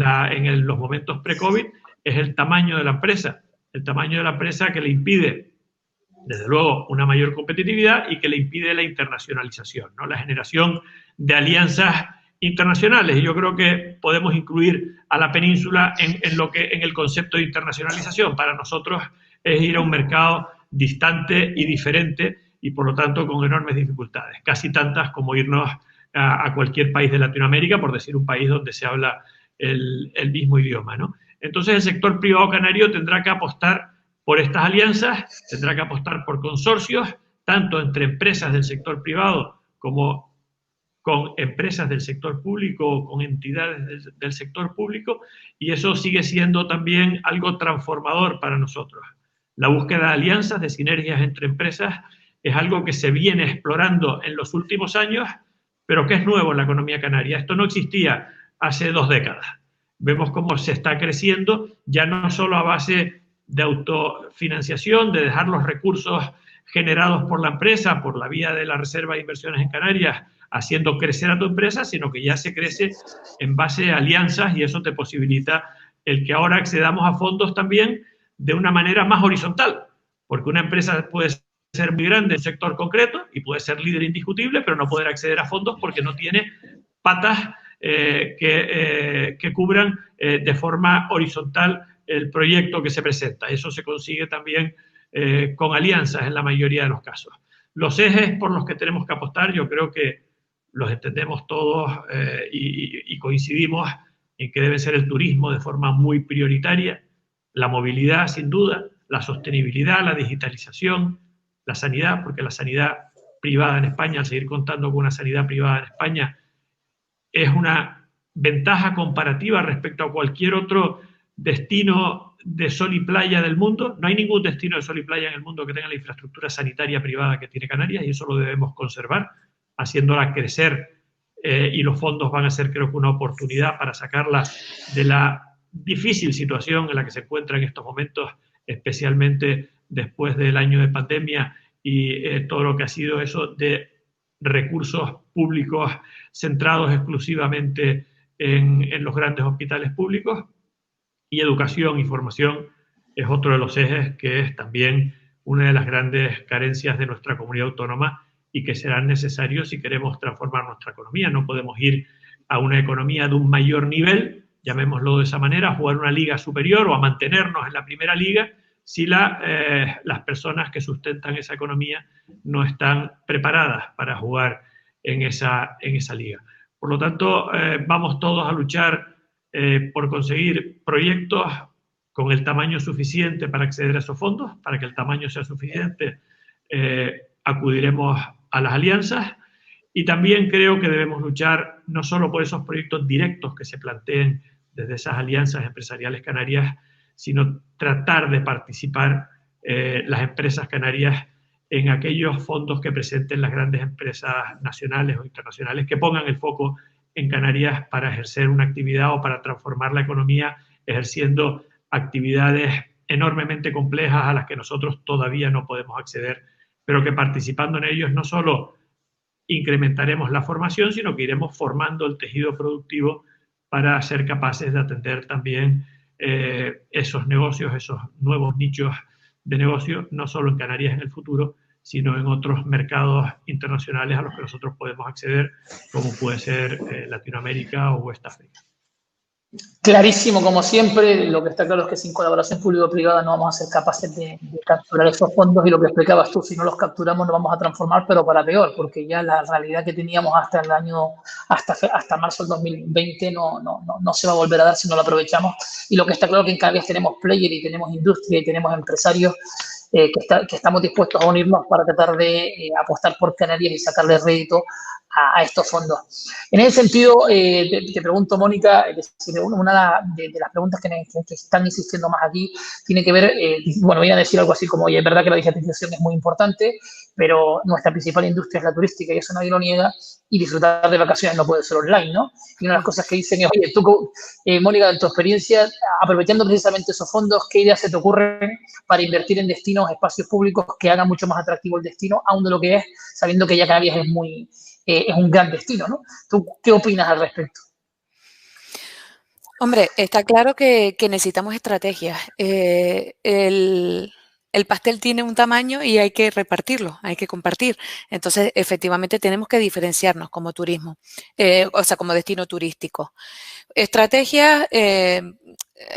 B: los momentos pre-COVID, es el tamaño de la empresa. El tamaño de la empresa que le impide, desde luego, una mayor competitividad y que le impide la internacionalización, ¿no?, la generación de alianzas internacionales. Y yo creo que podemos incluir a la península en el concepto de internacionalización. Para nosotros es ir a un mercado distante y diferente y, por lo tanto, con enormes dificultades, casi tantas como irnos a cualquier país de Latinoamérica, por decir un país donde se habla el mismo idioma, ¿no? Entonces el sector privado canario tendrá que apostar por estas alianzas, tendrá que apostar por consorcios, tanto entre empresas del sector privado como con empresas del sector público o con entidades del sector público, y eso sigue siendo también algo transformador para nosotros. La búsqueda de alianzas, de sinergias entre empresas, es algo que se viene explorando en los últimos años, pero que es nuevo en la economía canaria. Esto no existía hace 2 décadas. Vemos cómo se está creciendo, ya no solo a base de autofinanciación, de dejar los recursos generados por la empresa, por la vía de la Reserva de Inversiones en Canarias, haciendo crecer a tu empresa, sino que ya se crece en base a alianzas, y eso te posibilita el que ahora accedamos a fondos también de una manera más horizontal, porque una empresa puede ser muy grande en un sector concreto y puede ser líder indiscutible, pero no poder acceder a fondos porque no tiene patas que cubran de forma horizontal el proyecto que se presenta. Eso se consigue también con alianzas en la mayoría de los casos. Los ejes por los que tenemos que apostar, yo creo que los entendemos todos y coincidimos en que debe ser el turismo de forma muy prioritaria, la movilidad sin duda, la sostenibilidad, la digitalización, la sanidad, porque la sanidad privada en España, al seguir contando con una sanidad privada en España, es una ventaja comparativa respecto a cualquier otro destino de sol y playa del mundo. No hay ningún destino de sol y playa en el mundo que tenga la infraestructura sanitaria privada que tiene Canarias, y eso lo debemos conservar, haciéndola crecer, y los fondos van a ser, creo que, una oportunidad para sacarla de la difícil situación en la que se encuentra en estos momentos, especialmente después del año de pandemia y todo lo que ha sido eso de recursos públicos centrados exclusivamente en los grandes hospitales públicos. Y educación y formación es otro de los ejes que es también una de las grandes carencias de nuestra comunidad autónoma y que serán necesarios si queremos transformar nuestra economía. No podemos ir a una economía de un mayor nivel, llamémoslo de esa manera, a jugar una liga superior o a mantenernos en la primera liga si las personas que sustentan esa economía no están preparadas para jugar en esa liga. Por lo tanto, vamos todos a luchar por conseguir proyectos con el tamaño suficiente para acceder a esos fondos. Para que el tamaño sea suficiente, acudiremos a las alianzas, y también creo que debemos luchar no solo por esos proyectos directos que se planteen desde esas alianzas empresariales canarias, sino tratar de participar las empresas canarias en aquellos fondos que presenten las grandes empresas nacionales o internacionales que pongan el foco en Canarias para ejercer una actividad o para transformar la economía ejerciendo actividades enormemente complejas a las que nosotros todavía no podemos acceder, pero que participando en ellos no solo incrementaremos la formación, sino que iremos formando el tejido productivo para ser capaces de atender también esos negocios, esos nuevos nichos de negocio, no solo en Canarias en el futuro, sino en otros mercados internacionales a los que nosotros podemos acceder, como puede ser Latinoamérica o West África.
A: Clarísimo, como siempre. Lo que está claro es que sin colaboración público-privada no vamos a ser capaces de capturar esos fondos, y lo que explicabas tú, si no los capturamos nos vamos a transformar, pero para peor, porque ya la realidad que teníamos hasta el año, hasta marzo del 2020 no se va a volver a dar si no lo aprovechamos. Y lo que está claro es que en Canarias tenemos player y tenemos industria y tenemos empresarios que estamos dispuestos a unirnos para tratar de apostar por Canarias y sacarle rédito a estos fondos. En ese sentido, te pregunto, Mónica, una de las preguntas que están insistiendo más aquí tiene que ver, bueno, viene a decir algo así como, oye, es verdad que la digitalización es muy importante, pero nuestra principal industria es la turística y eso nadie lo niega, y disfrutar de vacaciones no puede ser online, ¿no? Y una de las cosas que dicen es, oye, tú, Mónica, en tu experiencia, aprovechando precisamente esos fondos, ¿qué ideas se te ocurren para invertir en destinos, espacios públicos que hagan mucho más atractivo el destino, aún de lo que es, sabiendo que ya Canarias es un gran destino, ¿no? ¿Tú qué opinas al respecto?
C: Hombre, está claro que necesitamos estrategias. El pastel tiene un tamaño y hay que repartirlo, hay que compartir. Entonces, efectivamente, tenemos que diferenciarnos como turismo, o sea, como destino turístico. Estrategias,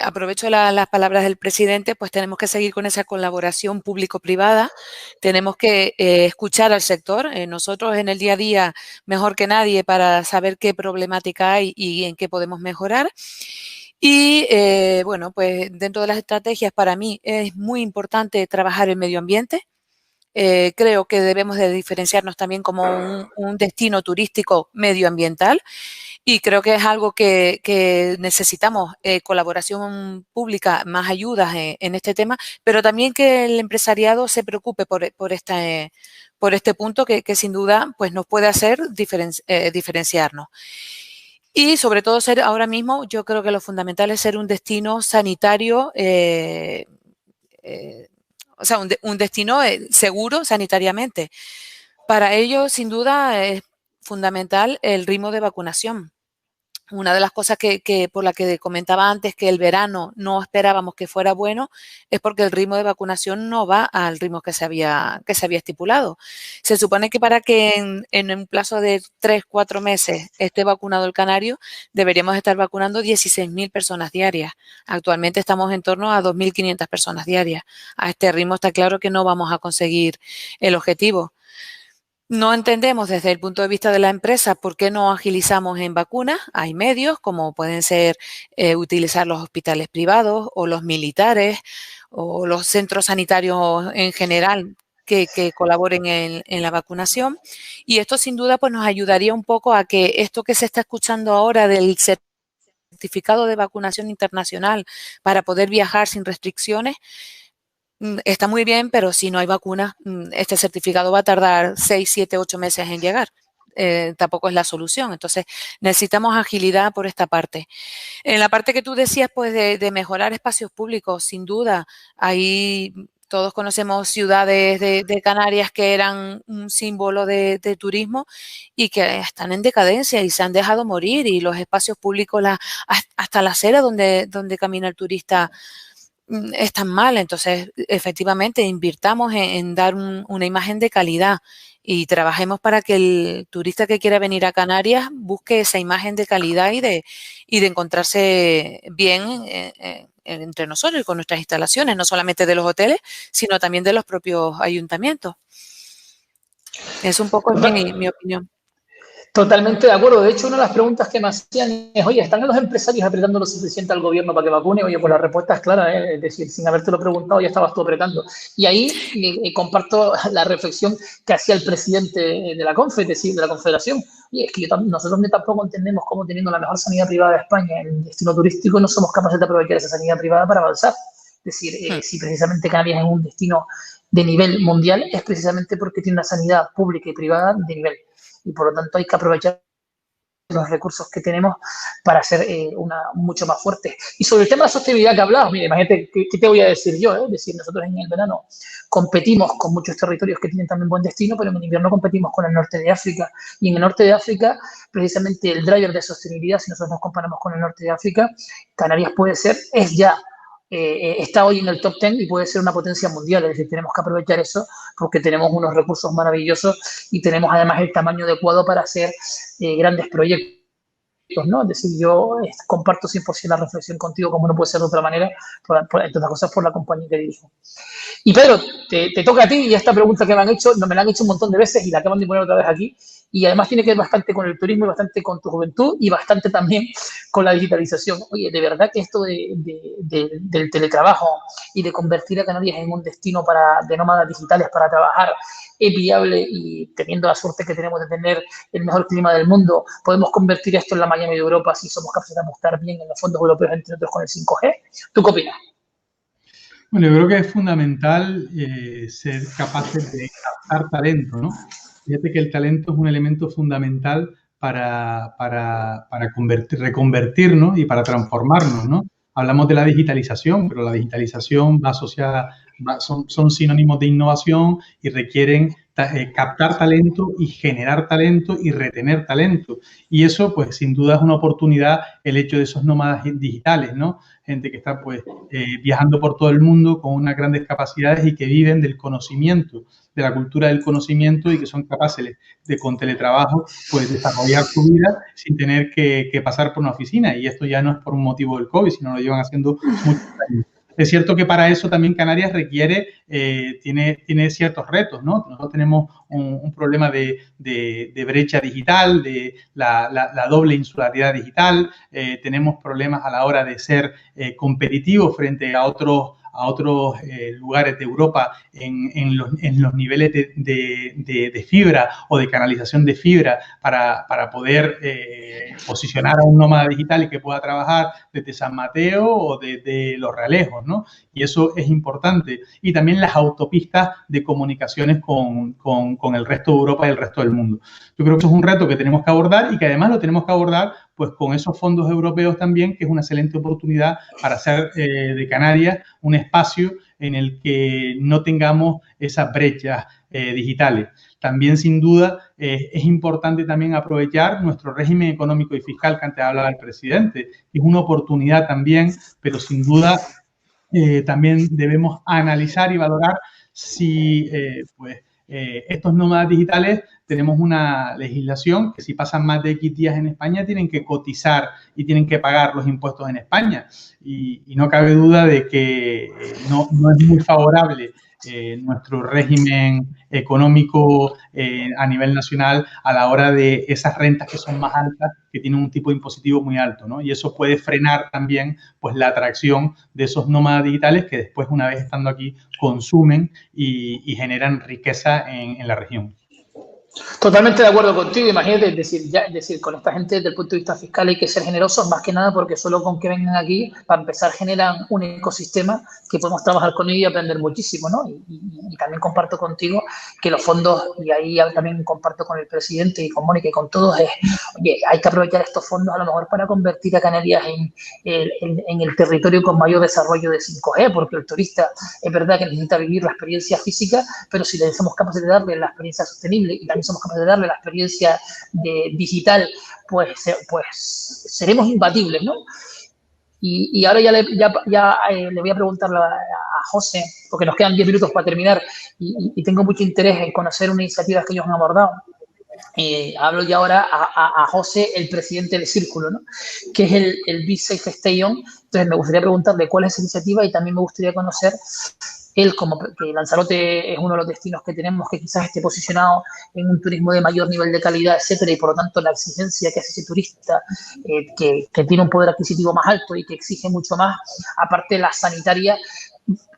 C: aprovecho las palabras del presidente, pues tenemos que seguir con esa colaboración público-privada, tenemos que escuchar al sector, nosotros en el día a día mejor que nadie para saber qué problemática hay y en qué podemos mejorar. Y bueno, pues dentro de las estrategias para mí es muy importante trabajar el medio ambiente. Creo que debemos de diferenciarnos también como un destino turístico medioambiental. Y creo que es algo que necesitamos, colaboración pública, más ayudas en este tema, pero también que el empresariado se preocupe por este punto que sin duda pues, nos puede hacer diferenciarnos. Y sobre todo ser ahora mismo, yo creo que lo fundamental es ser un destino sanitario, o sea, un destino seguro sanitariamente. Para ello, sin duda, es fundamental el ritmo de vacunación. Una de las cosas por la que comentaba antes que el verano no esperábamos que fuera bueno es porque el ritmo de vacunación no va al ritmo que se había estipulado. Se supone que para que en un plazo de 3-4 meses esté vacunado el canario, deberíamos estar vacunando 16.000 personas diarias. Actualmente estamos en torno a 2.500 personas diarias. A este ritmo está claro que no vamos a conseguir el objetivo. No entendemos desde el punto de vista de la empresa por qué no agilizamos en vacunas. Hay medios como pueden ser utilizar los hospitales privados o los militares o los centros sanitarios en general que colaboren en la vacunación. Y esto sin duda pues, nos ayudaría un poco a que esto que se está escuchando ahora del certificado de vacunación internacional para poder viajar sin restricciones, está muy bien, pero si no hay vacuna, este certificado va a tardar 6, 7, 8 meses en llegar. Tampoco es la solución. Entonces, necesitamos agilidad por esta parte. En la parte que tú decías, pues, de mejorar espacios públicos, sin duda, ahí todos conocemos ciudades de Canarias que eran un símbolo de turismo y que están en decadencia y se han dejado morir, y los espacios públicos, hasta la acera donde camina el turista, están mal. Entonces, efectivamente, invirtamos en dar una imagen de calidad y trabajemos para que el turista que quiera venir a Canarias busque esa imagen de calidad y de encontrarse bien entre nosotros y con nuestras instalaciones, no solamente de los hoteles, sino también de los propios ayuntamientos. Es un poco mi opinión.
A: Totalmente de acuerdo. De hecho, una de las preguntas que me hacían es, oye, ¿están los empresarios apretando lo suficiente al gobierno para que vacune? Oye, pues la respuesta es clara, ¿eh? Es decir, sin habértelo preguntado ya estabas tú apretando. Y ahí comparto la reflexión que hacía el presidente de la CONFE, es decir, de la Confederación. Oye, es que nosotros tampoco entendemos cómo, teniendo la mejor sanidad privada de España en el destino turístico, no somos capaces de aprovechar esa sanidad privada para avanzar. Es decir, si precisamente Canarias es un destino de nivel mundial, es precisamente porque tiene una sanidad pública y privada de nivel. Y por lo tanto hay que aprovechar los recursos que tenemos para ser mucho más fuerte. Y sobre el tema de la sostenibilidad que hablabas, mira, imagínate, ¿qué te voy a decir yo? Es decir, nosotros en el verano competimos con muchos territorios que tienen también buen destino, pero en el invierno competimos con el norte de África. Y en el norte de África, precisamente el driver de sostenibilidad, si nosotros nos comparamos con el norte de África, Canarias está hoy en el top 10 y puede ser una potencia mundial. Es decir, tenemos que aprovechar eso porque tenemos unos recursos maravillosos y tenemos además el tamaño adecuado para hacer grandes proyectos. ¿no? Es decir, yo comparto 100% la reflexión contigo, como no puede ser de otra manera, entre otras cosas por la compañía que dirijo. Y Pedro, te toca a ti, y esta pregunta que me han hecho, me la han hecho un montón de veces y la acaban de poner otra vez aquí, y además tiene que ver bastante con el turismo y bastante con tu juventud y bastante también con la digitalización. Oye, de verdad que esto del teletrabajo y de convertir a Canarias en un destino de nómadas digitales para trabajar es viable, y teniendo la suerte que tenemos de tener el mejor clima del mundo, podemos convertir esto en la Miami de Europa si somos capaces de apostar bien en los fondos europeos, entre otros con el 5G. ¿Tú qué opinas?
D: Bueno, yo creo que es fundamental ser capaces de captar talento, ¿no? Fíjate que el talento es un elemento fundamental para reconvertirnos y para transformarnos, ¿no? Hablamos de la digitalización, pero la digitalización va asociada, son sinónimos de innovación y requieren captar talento y generar talento y retener talento. Y eso, pues, sin duda es una oportunidad, el hecho de esos nómadas digitales, ¿no? Gente que está, pues, viajando por todo el mundo con unas grandes capacidades y que viven del conocimiento, de la cultura del conocimiento, y que son capaces de, con teletrabajo, pues, desarrollar su vida sin tener que pasar por una oficina. Y esto ya no es por un motivo del COVID, sino lo llevan haciendo muchos años. Es cierto que para eso también Canarias tiene ciertos retos, ¿no? Nosotros tenemos un problema de brecha digital, de la doble insularidad digital, tenemos problemas a la hora de ser competitivos frente a otros lugares de Europa en los niveles de fibra o de canalización de fibra para poder posicionar a un nómada digital y que pueda trabajar desde San Mateo o desde Los Realejos, ¿no? Y eso es importante. Y también las autopistas de comunicaciones con el resto de Europa y el resto del mundo. Yo creo que eso es un reto que tenemos que abordar, y que además lo tenemos que abordar, pues, con esos fondos europeos también, que es una excelente oportunidad para hacer de Canarias un espacio en el que no tengamos esas brechas digitales. También, sin duda, es importante también aprovechar nuestro régimen económico y fiscal, que antes hablaba el presidente. Es una oportunidad también, pero sin duda también debemos analizar y valorar si estos nómadas digitales, tenemos una legislación que si pasan más de X días en España tienen que cotizar y tienen que pagar los impuestos en España. Y no cabe duda de que no es muy favorable nuestro régimen económico a nivel nacional a la hora de esas rentas que son más altas, que tienen un tipo de impositivo muy alto, ¿no? Y eso puede frenar también, pues, la atracción de esos nómadas digitales que después, una vez estando aquí, consumen y generan riqueza en la región.
A: Totalmente de acuerdo contigo. Imagínate, decir, con esta gente desde el punto de vista fiscal hay que ser generosos, más que nada porque solo con que vengan aquí, para empezar, generan un ecosistema que podemos trabajar con ellos y aprender muchísimo, ¿no? Y también comparto contigo que los fondos, y ahí también comparto con el presidente y con Mónica y con todos, oye, hay que aprovechar estos fondos a lo mejor para convertir a Canarias en el territorio con mayor desarrollo de 5G, porque el turista es verdad que necesita vivir la experiencia física, pero si le somos capaces de darle la experiencia sostenible y también somos capaces de darle la experiencia digital, pues seremos imbatibles, ¿no? Y ahora ya le voy a preguntar a José, porque nos quedan 10 minutos para terminar, y tengo mucho interés en conocer una iniciativa que ellos han abordado. Hablo ya ahora a José, el presidente del Círculo, ¿no? Que es el Be Safe Station. Entonces me gustaría preguntarle cuál es esa iniciativa, y también me gustaría conocer él, como que Lanzarote es uno de los destinos que tenemos que quizás esté posicionado en un turismo de mayor nivel de calidad, etcétera, y por lo tanto la exigencia que hace ese turista, que tiene un poder adquisitivo más alto y que exige mucho más, aparte de la sanitaria,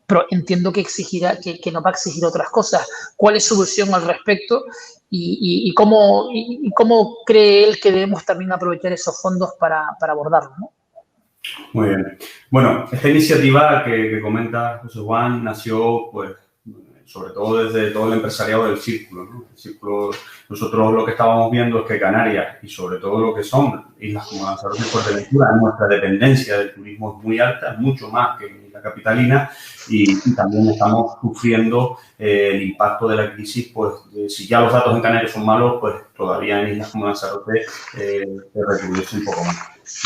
A: pero entiendo que exigirá, que nos va a exigir otras cosas. ¿Cuál es su visión al respecto? Y cómo cree él que debemos también aprovechar esos fondos para abordarlo, ¿no?
E: Muy bien. Bueno, esta iniciativa que comenta José Juan nació, pues, sobre todo desde todo el empresariado del Círculo, ¿no? El Círculo, nosotros lo que estábamos viendo es que Canarias, y sobre todo lo que son islas como Lanzarote y Fuerteventura, nuestra dependencia del turismo es muy alta, mucho más que la capitalina, y también estamos sufriendo el impacto de la crisis. Pues si ya los datos en Canarias son malos, pues todavía en islas como Lanzarote se recrudece un poco más.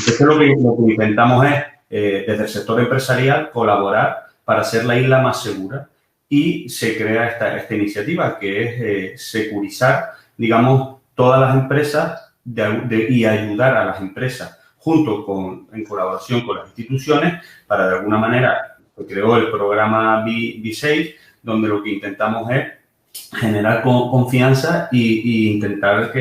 E: Entonces lo que intentamos es, desde el sector empresarial, colaborar para hacer la isla más segura, y se crea esta iniciativa que es securizar, digamos, todas las empresas y ayudar a las empresas en colaboración con las instituciones para, de alguna manera, se creó el programa B6, donde lo que intentamos es generar confianza e intentar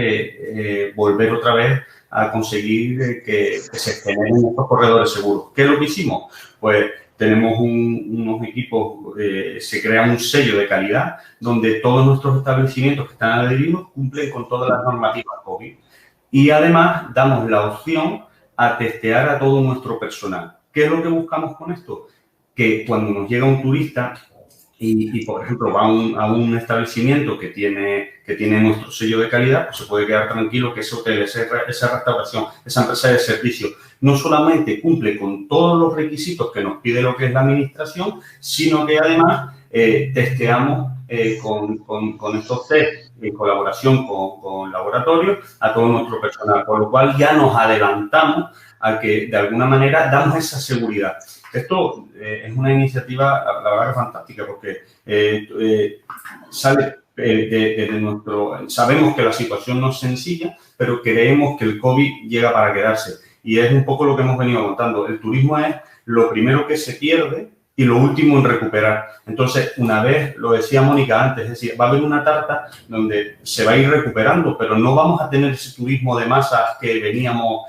E: volver otra vez a conseguir que se generen estos corredores seguros. ¿Qué es lo que hicimos? Pues tenemos unos equipos, se crea un sello de calidad donde todos nuestros establecimientos que están adheridos cumplen con todas las normativas COVID. Y además damos la opción a testear a todo nuestro personal. ¿Qué es lo que buscamos con esto? Que cuando nos llega un turista y por ejemplo, va a un establecimiento que tiene nuestro sello de calidad, pues se puede quedar tranquilo que ese hotel, esa restauración, esa empresa de servicio, no solamente cumple con todos los requisitos que nos pide lo que es la administración, sino que además testeamos con estos test en colaboración con laboratorios a todo nuestro personal, por lo cual ya nos adelantamos a que de alguna manera damos esa seguridad. Esto es una iniciativa, la verdad, que fantástica, porque sale de nuestro... Sabemos que la situación no es sencilla, pero creemos que el COVID llega para quedarse. Y es un poco lo que hemos venido contando. El turismo es lo primero que se pierde y lo último en recuperar. Entonces, una vez, lo decía Mónica antes, es decir, va a haber una tarta donde se va a ir recuperando, pero no vamos a tener ese turismo de masas que veníamos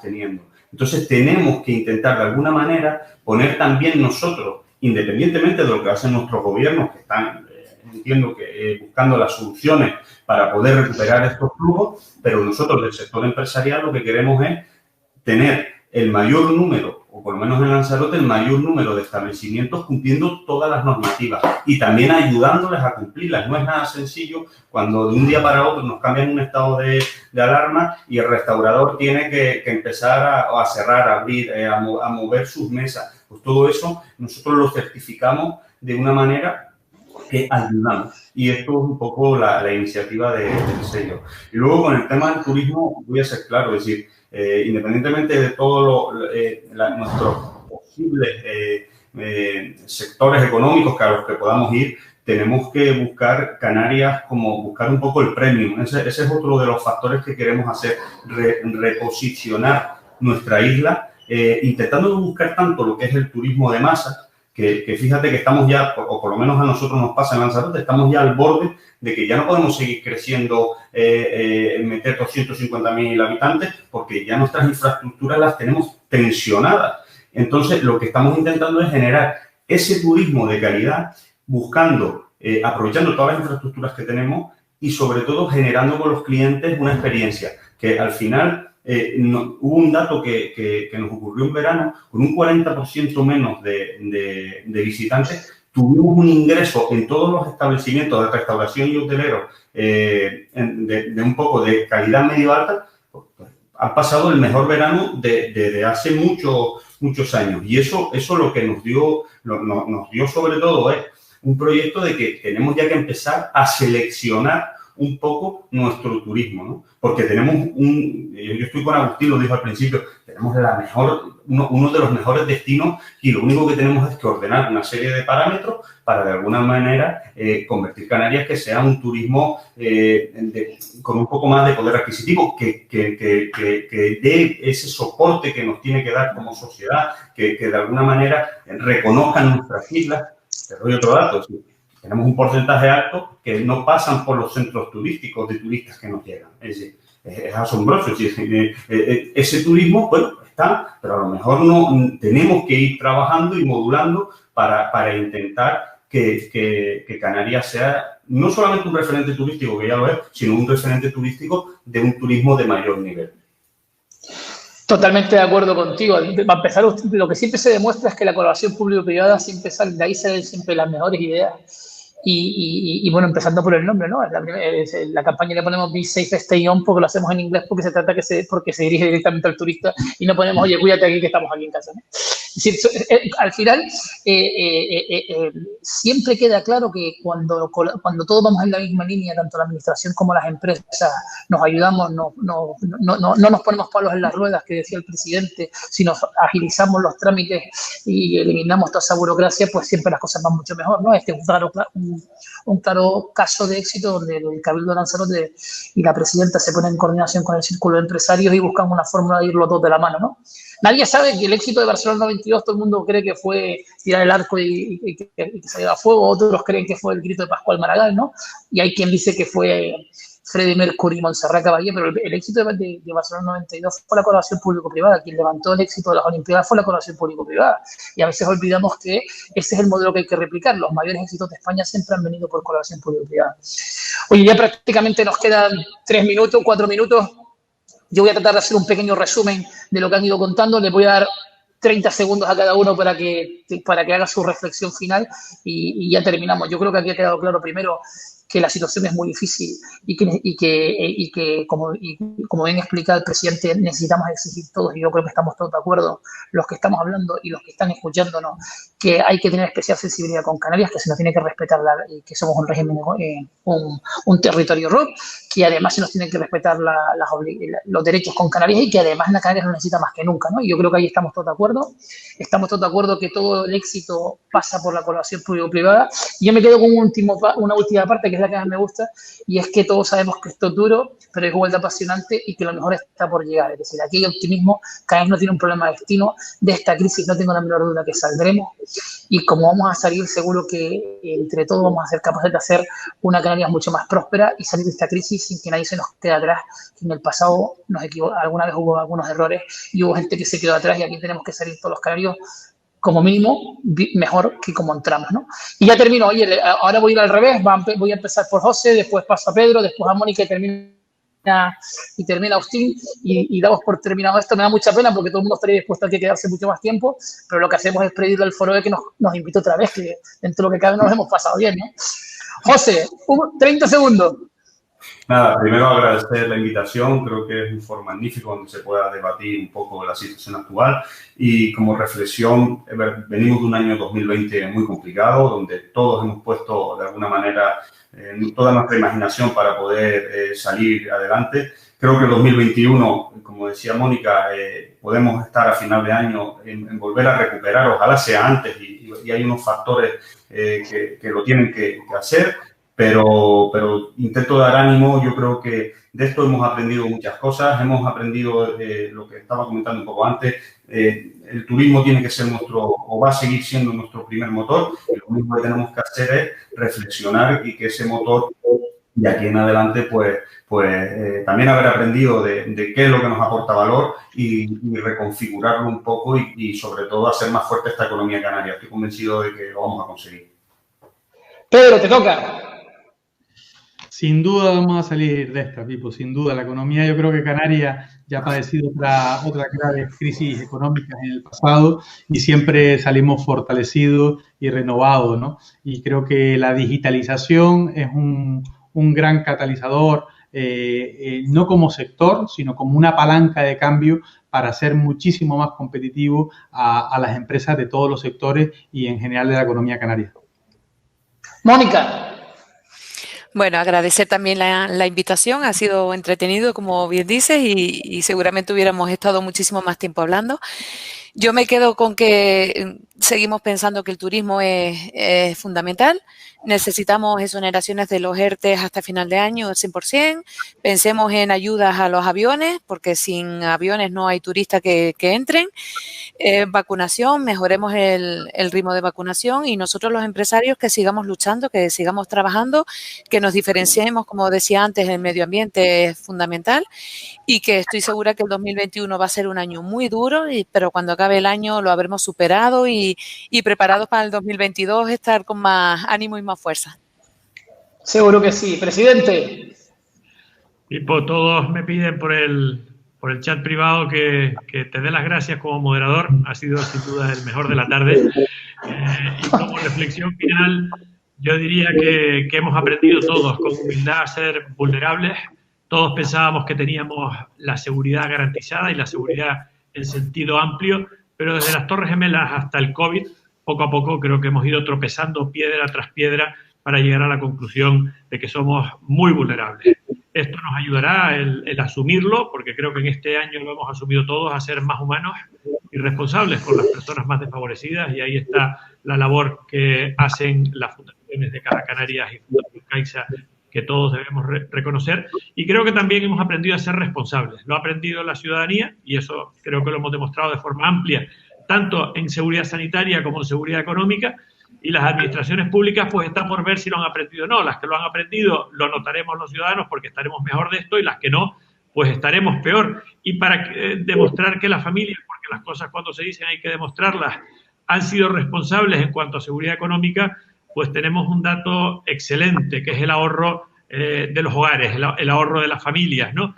E: teniendo. Entonces, tenemos que intentar de alguna manera poner también nosotros, independientemente de lo que hacen nuestros gobiernos, que están, entiendo que buscando las soluciones para poder recuperar estos flujos, pero nosotros del sector empresarial lo que queremos es tener el mayor número, o por lo menos en Lanzarote, el mayor número de establecimientos cumpliendo todas las normativas y también ayudándoles a cumplirlas. No es nada sencillo cuando de un día para otro nos cambian un estado de alarma y el restaurador tiene que empezar a cerrar, a abrir, a mover sus mesas. Pues todo eso nosotros lo certificamos de una manera que ayudamos. Y esto es un poco la iniciativa del sello. Y luego con el tema del turismo voy a ser claro, es decir, independientemente de todos nuestros posibles sectores económicos a los que podamos ir, tenemos que buscar Canarias como buscar un poco el premium. Ese es otro de los factores que queremos hacer, reposicionar nuestra isla, intentando buscar tanto lo que es el turismo de masa, que fíjate que estamos ya, o por lo menos a nosotros nos pasa en Lanzarote, estamos ya al borde de que ya no podemos seguir creciendo, meter 250.000 habitantes, porque ya nuestras infraestructuras las tenemos tensionadas. Entonces, lo que estamos intentando es generar ese turismo de calidad, buscando, aprovechando todas las infraestructuras que tenemos y, sobre todo, generando con los clientes una experiencia que, al final, hubo un dato que nos ocurrió en verano, con un 40% menos de visitantes, tuvimos un ingreso en todos los establecimientos de restauración y hoteleros de un poco de calidad medio alta. Han pasado el mejor verano de hace muchos años. Y eso lo que nos dio sobre todo es un proyecto de que tenemos ya que empezar a seleccionar un poco nuestro turismo, ¿no? Porque tenemos yo estoy con Agustín, lo dijo al principio, tenemos uno de los mejores destinos y lo único que tenemos es que ordenar una serie de parámetros para de alguna manera convertir Canarias que sea un turismo con un poco más de poder adquisitivo, que dé ese soporte que nos tiene que dar como sociedad, que de alguna manera reconozcan nuestras islas. Te doy otro dato, ¿sí? Tenemos un porcentaje alto que no pasan por los centros turísticos de turistas que nos llegan. Es decir, es asombroso. Es decir, ese turismo, bueno, está, pero a lo mejor no tenemos que ir trabajando y modulando para intentar que Canarias sea no solamente un referente turístico, que ya lo es, sino un referente turístico de un turismo de mayor nivel.
A: Totalmente de acuerdo contigo. Para empezar, lo que siempre se demuestra es que la colaboración público-privada siempre sale, de ahí salen siempre las mejores ideas. Y bueno, empezando por el nombre, ¿no? La campaña le ponemos Be Safe, Stay On, porque lo hacemos en inglés, porque se trata porque se dirige directamente al turista y no ponemos, oye, cuídate aquí que estamos aquí en casa, ¿no? Al final, siempre queda claro que cuando todos vamos en la misma línea, tanto la administración como las empresas, nos ayudamos, no nos ponemos palos en las ruedas, que decía el presidente, sino agilizamos los trámites y eliminamos toda esa burocracia, pues siempre las cosas van mucho mejor, ¿no? Este es un claro caso de éxito donde el Cabildo de Lanzarote y la presidenta se ponen en coordinación con el Círculo de Empresarios y buscan una fórmula de ir los dos de la mano, ¿no? Nadie sabe que el éxito de Barcelona 92, todo el mundo cree que fue tirar el arco y que saliera a fuego, otros creen que fue el grito de Pascual Maragall, ¿no? Y hay quien dice que fue Freddie Mercury y Montserrat Caballé, pero el éxito de Barcelona 92 fue la colaboración público-privada. Quien levantó el éxito de las Olimpiadas fue la colaboración público-privada. Y a veces olvidamos que ese es el modelo que hay que replicar. Los mayores éxitos de España siempre han venido por colaboración público-privada. Oye, ya prácticamente nos quedan 3 minutos, 4 minutos. Yo voy a tratar de hacer un pequeño resumen de lo que han ido contando. Les voy a dar 30 segundos a cada uno para que haga su reflexión final y ya terminamos. Yo creo que aquí ha quedado claro primero que la situación es muy difícil y que como bien explica el presidente, necesitamos exigir todos, y yo creo que estamos todos de acuerdo, los que estamos hablando y los que están escuchándonos, que hay que tener especial sensibilidad con Canarias, que se nos tiene que respetar, que somos un régimen, un territorio ROC, que además se nos tienen que respetar los derechos con Canarias y que además Canarias lo necesita más que nunca, ¿no? Y yo creo que ahí estamos todos de acuerdo. Estamos todos de acuerdo que todo el éxito pasa por la colaboración público-privada. Y yo me quedo con una última parte, que es la que más me gusta, y es que todos sabemos que esto es duro, pero es igual de apasionante y que lo mejor está por llegar. Es decir, aquí hay optimismo, Canarias no tiene un problema de destino, de esta crisis no tengo la menor duda que saldremos, y como vamos a salir, seguro que entre todos vamos a ser capaces de hacer una Canarias mucho más próspera y salir de esta crisis sin que nadie se nos quede atrás, que en el pasado alguna vez hubo algunos errores y hubo gente que se quedó atrás, y aquí tenemos que salir todos los canarios como mínimo mejor que como entramos, ¿no? Y ya termino. Oye, ahora voy a ir al revés, voy a empezar por José, después paso a Pedro, después a Mónica y termina Agustín, y damos por terminado esto. Me da mucha pena porque todo el mundo estaría dispuesto a quedarse mucho más tiempo, pero lo que hacemos es pedirle al Foro que nos invite otra vez, que dentro de lo que cabe nos hemos pasado bien, ¿no? José, 30 segundos.
E: Nada, primero agradecer la invitación, creo que es un foro magnífico donde se pueda debatir un poco la situación actual, y como reflexión, venimos de un año 2020 muy complicado, donde todos hemos puesto de alguna manera toda nuestra imaginación para poder salir adelante. Creo que el 2021, como decía Mónica, podemos estar a final de año en volver a recuperar, ojalá sea antes, y hay unos factores que lo tienen que hacer. Pero intento dar ánimo. Yo creo que de esto hemos aprendido muchas cosas. Hemos aprendido lo que estaba comentando un poco antes. El turismo tiene que ser o va a seguir siendo nuestro primer motor. Y lo único que tenemos que hacer es reflexionar y que ese motor, de aquí en adelante, pues también haber aprendido de qué es lo que nos aporta valor y reconfigurarlo un poco y sobre todo hacer más fuerte esta economía canaria. Estoy convencido de que lo vamos a conseguir.
A: Pedro, te toca.
D: Sin duda vamos a salir de esta, Pipo, sin duda. La economía, yo creo que Canarias ya ha padecido otra grave crisis económica en el pasado y siempre salimos fortalecidos y renovados, ¿no? Y creo que la digitalización es un gran catalizador, no como sector, sino como una palanca de cambio para ser muchísimo más competitivo a las empresas de todos los sectores y en general de la economía canaria.
A: Mónica.
C: Bueno, agradecer también la invitación, ha sido entretenido, como bien dices, y seguramente hubiéramos estado muchísimo más tiempo hablando. Yo me quedo con que seguimos pensando que el turismo es fundamental. Necesitamos exoneraciones de los ERTE hasta final de año, 100%. Pensemos en ayudas a los aviones, porque sin aviones no hay turistas que entren. Vacunación, mejoremos el ritmo de vacunación, y nosotros los empresarios que sigamos luchando, que sigamos trabajando, que nos diferenciemos, como decía antes, el medio ambiente es fundamental, y que estoy segura que el 2021 va a ser un año muy duro, pero cuando acabe el año lo habremos superado y preparados para el 2022 estar con más ánimo y más fuerza.
A: Seguro que sí. Presidente.
B: Pipo, todos me piden por el chat privado que te dé las gracias como moderador. Ha sido sin duda el mejor de la tarde. Y como reflexión final, yo diría que hemos aprendido todos con humildad a ser vulnerables. Todos pensábamos que teníamos la seguridad garantizada y la seguridad en sentido amplio, pero desde las Torres Gemelas hasta el COVID, poco a poco creo que hemos ido tropezando piedra tras piedra para llegar a la conclusión de que somos muy vulnerables. Esto nos ayudará el asumirlo, porque creo que en este año lo hemos asumido todos, a ser más humanos y responsables con las personas más desfavorecidas, y ahí está la labor que hacen las fundaciones de Caja Canarias y Fundación Caixa, que todos debemos reconocer. Y creo que también hemos aprendido a ser responsables. Lo ha aprendido la ciudadanía, y eso creo que lo hemos demostrado de forma amplia, tanto en seguridad sanitaria como en seguridad económica, y las administraciones públicas pues está por ver si lo han aprendido o no. Las que lo han aprendido lo notaremos los ciudadanos porque estaremos mejor de esto, y las que no, pues estaremos peor. Y para demostrar que las familias, porque las cosas cuando se dicen hay que demostrarlas, han sido responsables en cuanto a seguridad económica, pues tenemos un dato excelente, que es el ahorro de los hogares, el ahorro de las familias, ¿no?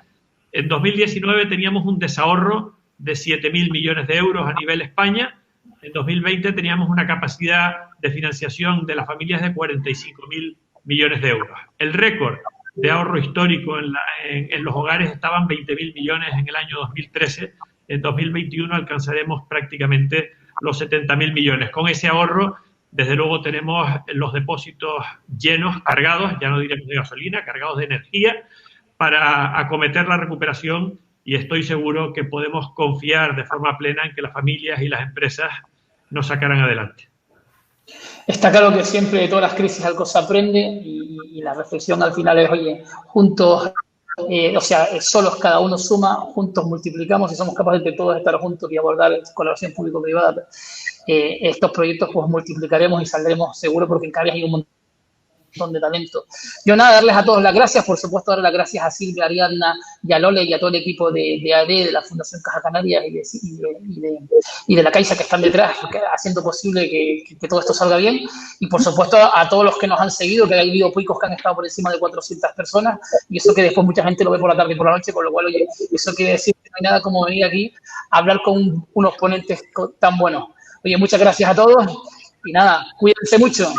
B: En 2019 teníamos un desahorro de 7.000 millones de euros a nivel España. En 2020 teníamos una capacidad de financiación de las familias de 45.000 millones de euros. El récord de ahorro histórico en los hogares estaban 20.000 millones en el año 2013. En 2021 alcanzaremos prácticamente los 70.000 millones. Con ese ahorro, desde luego, tenemos los depósitos llenos, cargados, ya no diremos de gasolina, cargados de energía, para acometer la recuperación, y estoy seguro que podemos confiar de forma plena en que las familias y las empresas nos sacarán adelante.
A: Está claro que siempre de todas las crisis algo se aprende, y la reflexión al final es, oye, juntos, solos cada uno suma, juntos multiplicamos, y somos capaces de todos estar juntos y abordar colaboración público-privada. Estos proyectos pues multiplicaremos y saldremos seguro, porque en Canarias hay un montón de talento. Yo nada, darles a todos las gracias, por supuesto, darle las gracias a Silvia, a Ariadna y a Lole y a todo el equipo de AD, de la Fundación Caja Canarias y de la Caixa, que están detrás, haciendo posible que todo esto salga bien. Y por supuesto a todos los que nos han seguido, que ha habido picos que han estado por encima de 400 personas, y eso que después mucha gente lo ve por la tarde y por la noche, con lo cual, oye, eso quiere decir que no hay nada como venir aquí a hablar con unos ponentes tan buenos. Oye, muchas gracias a todos y nada, cuídense mucho.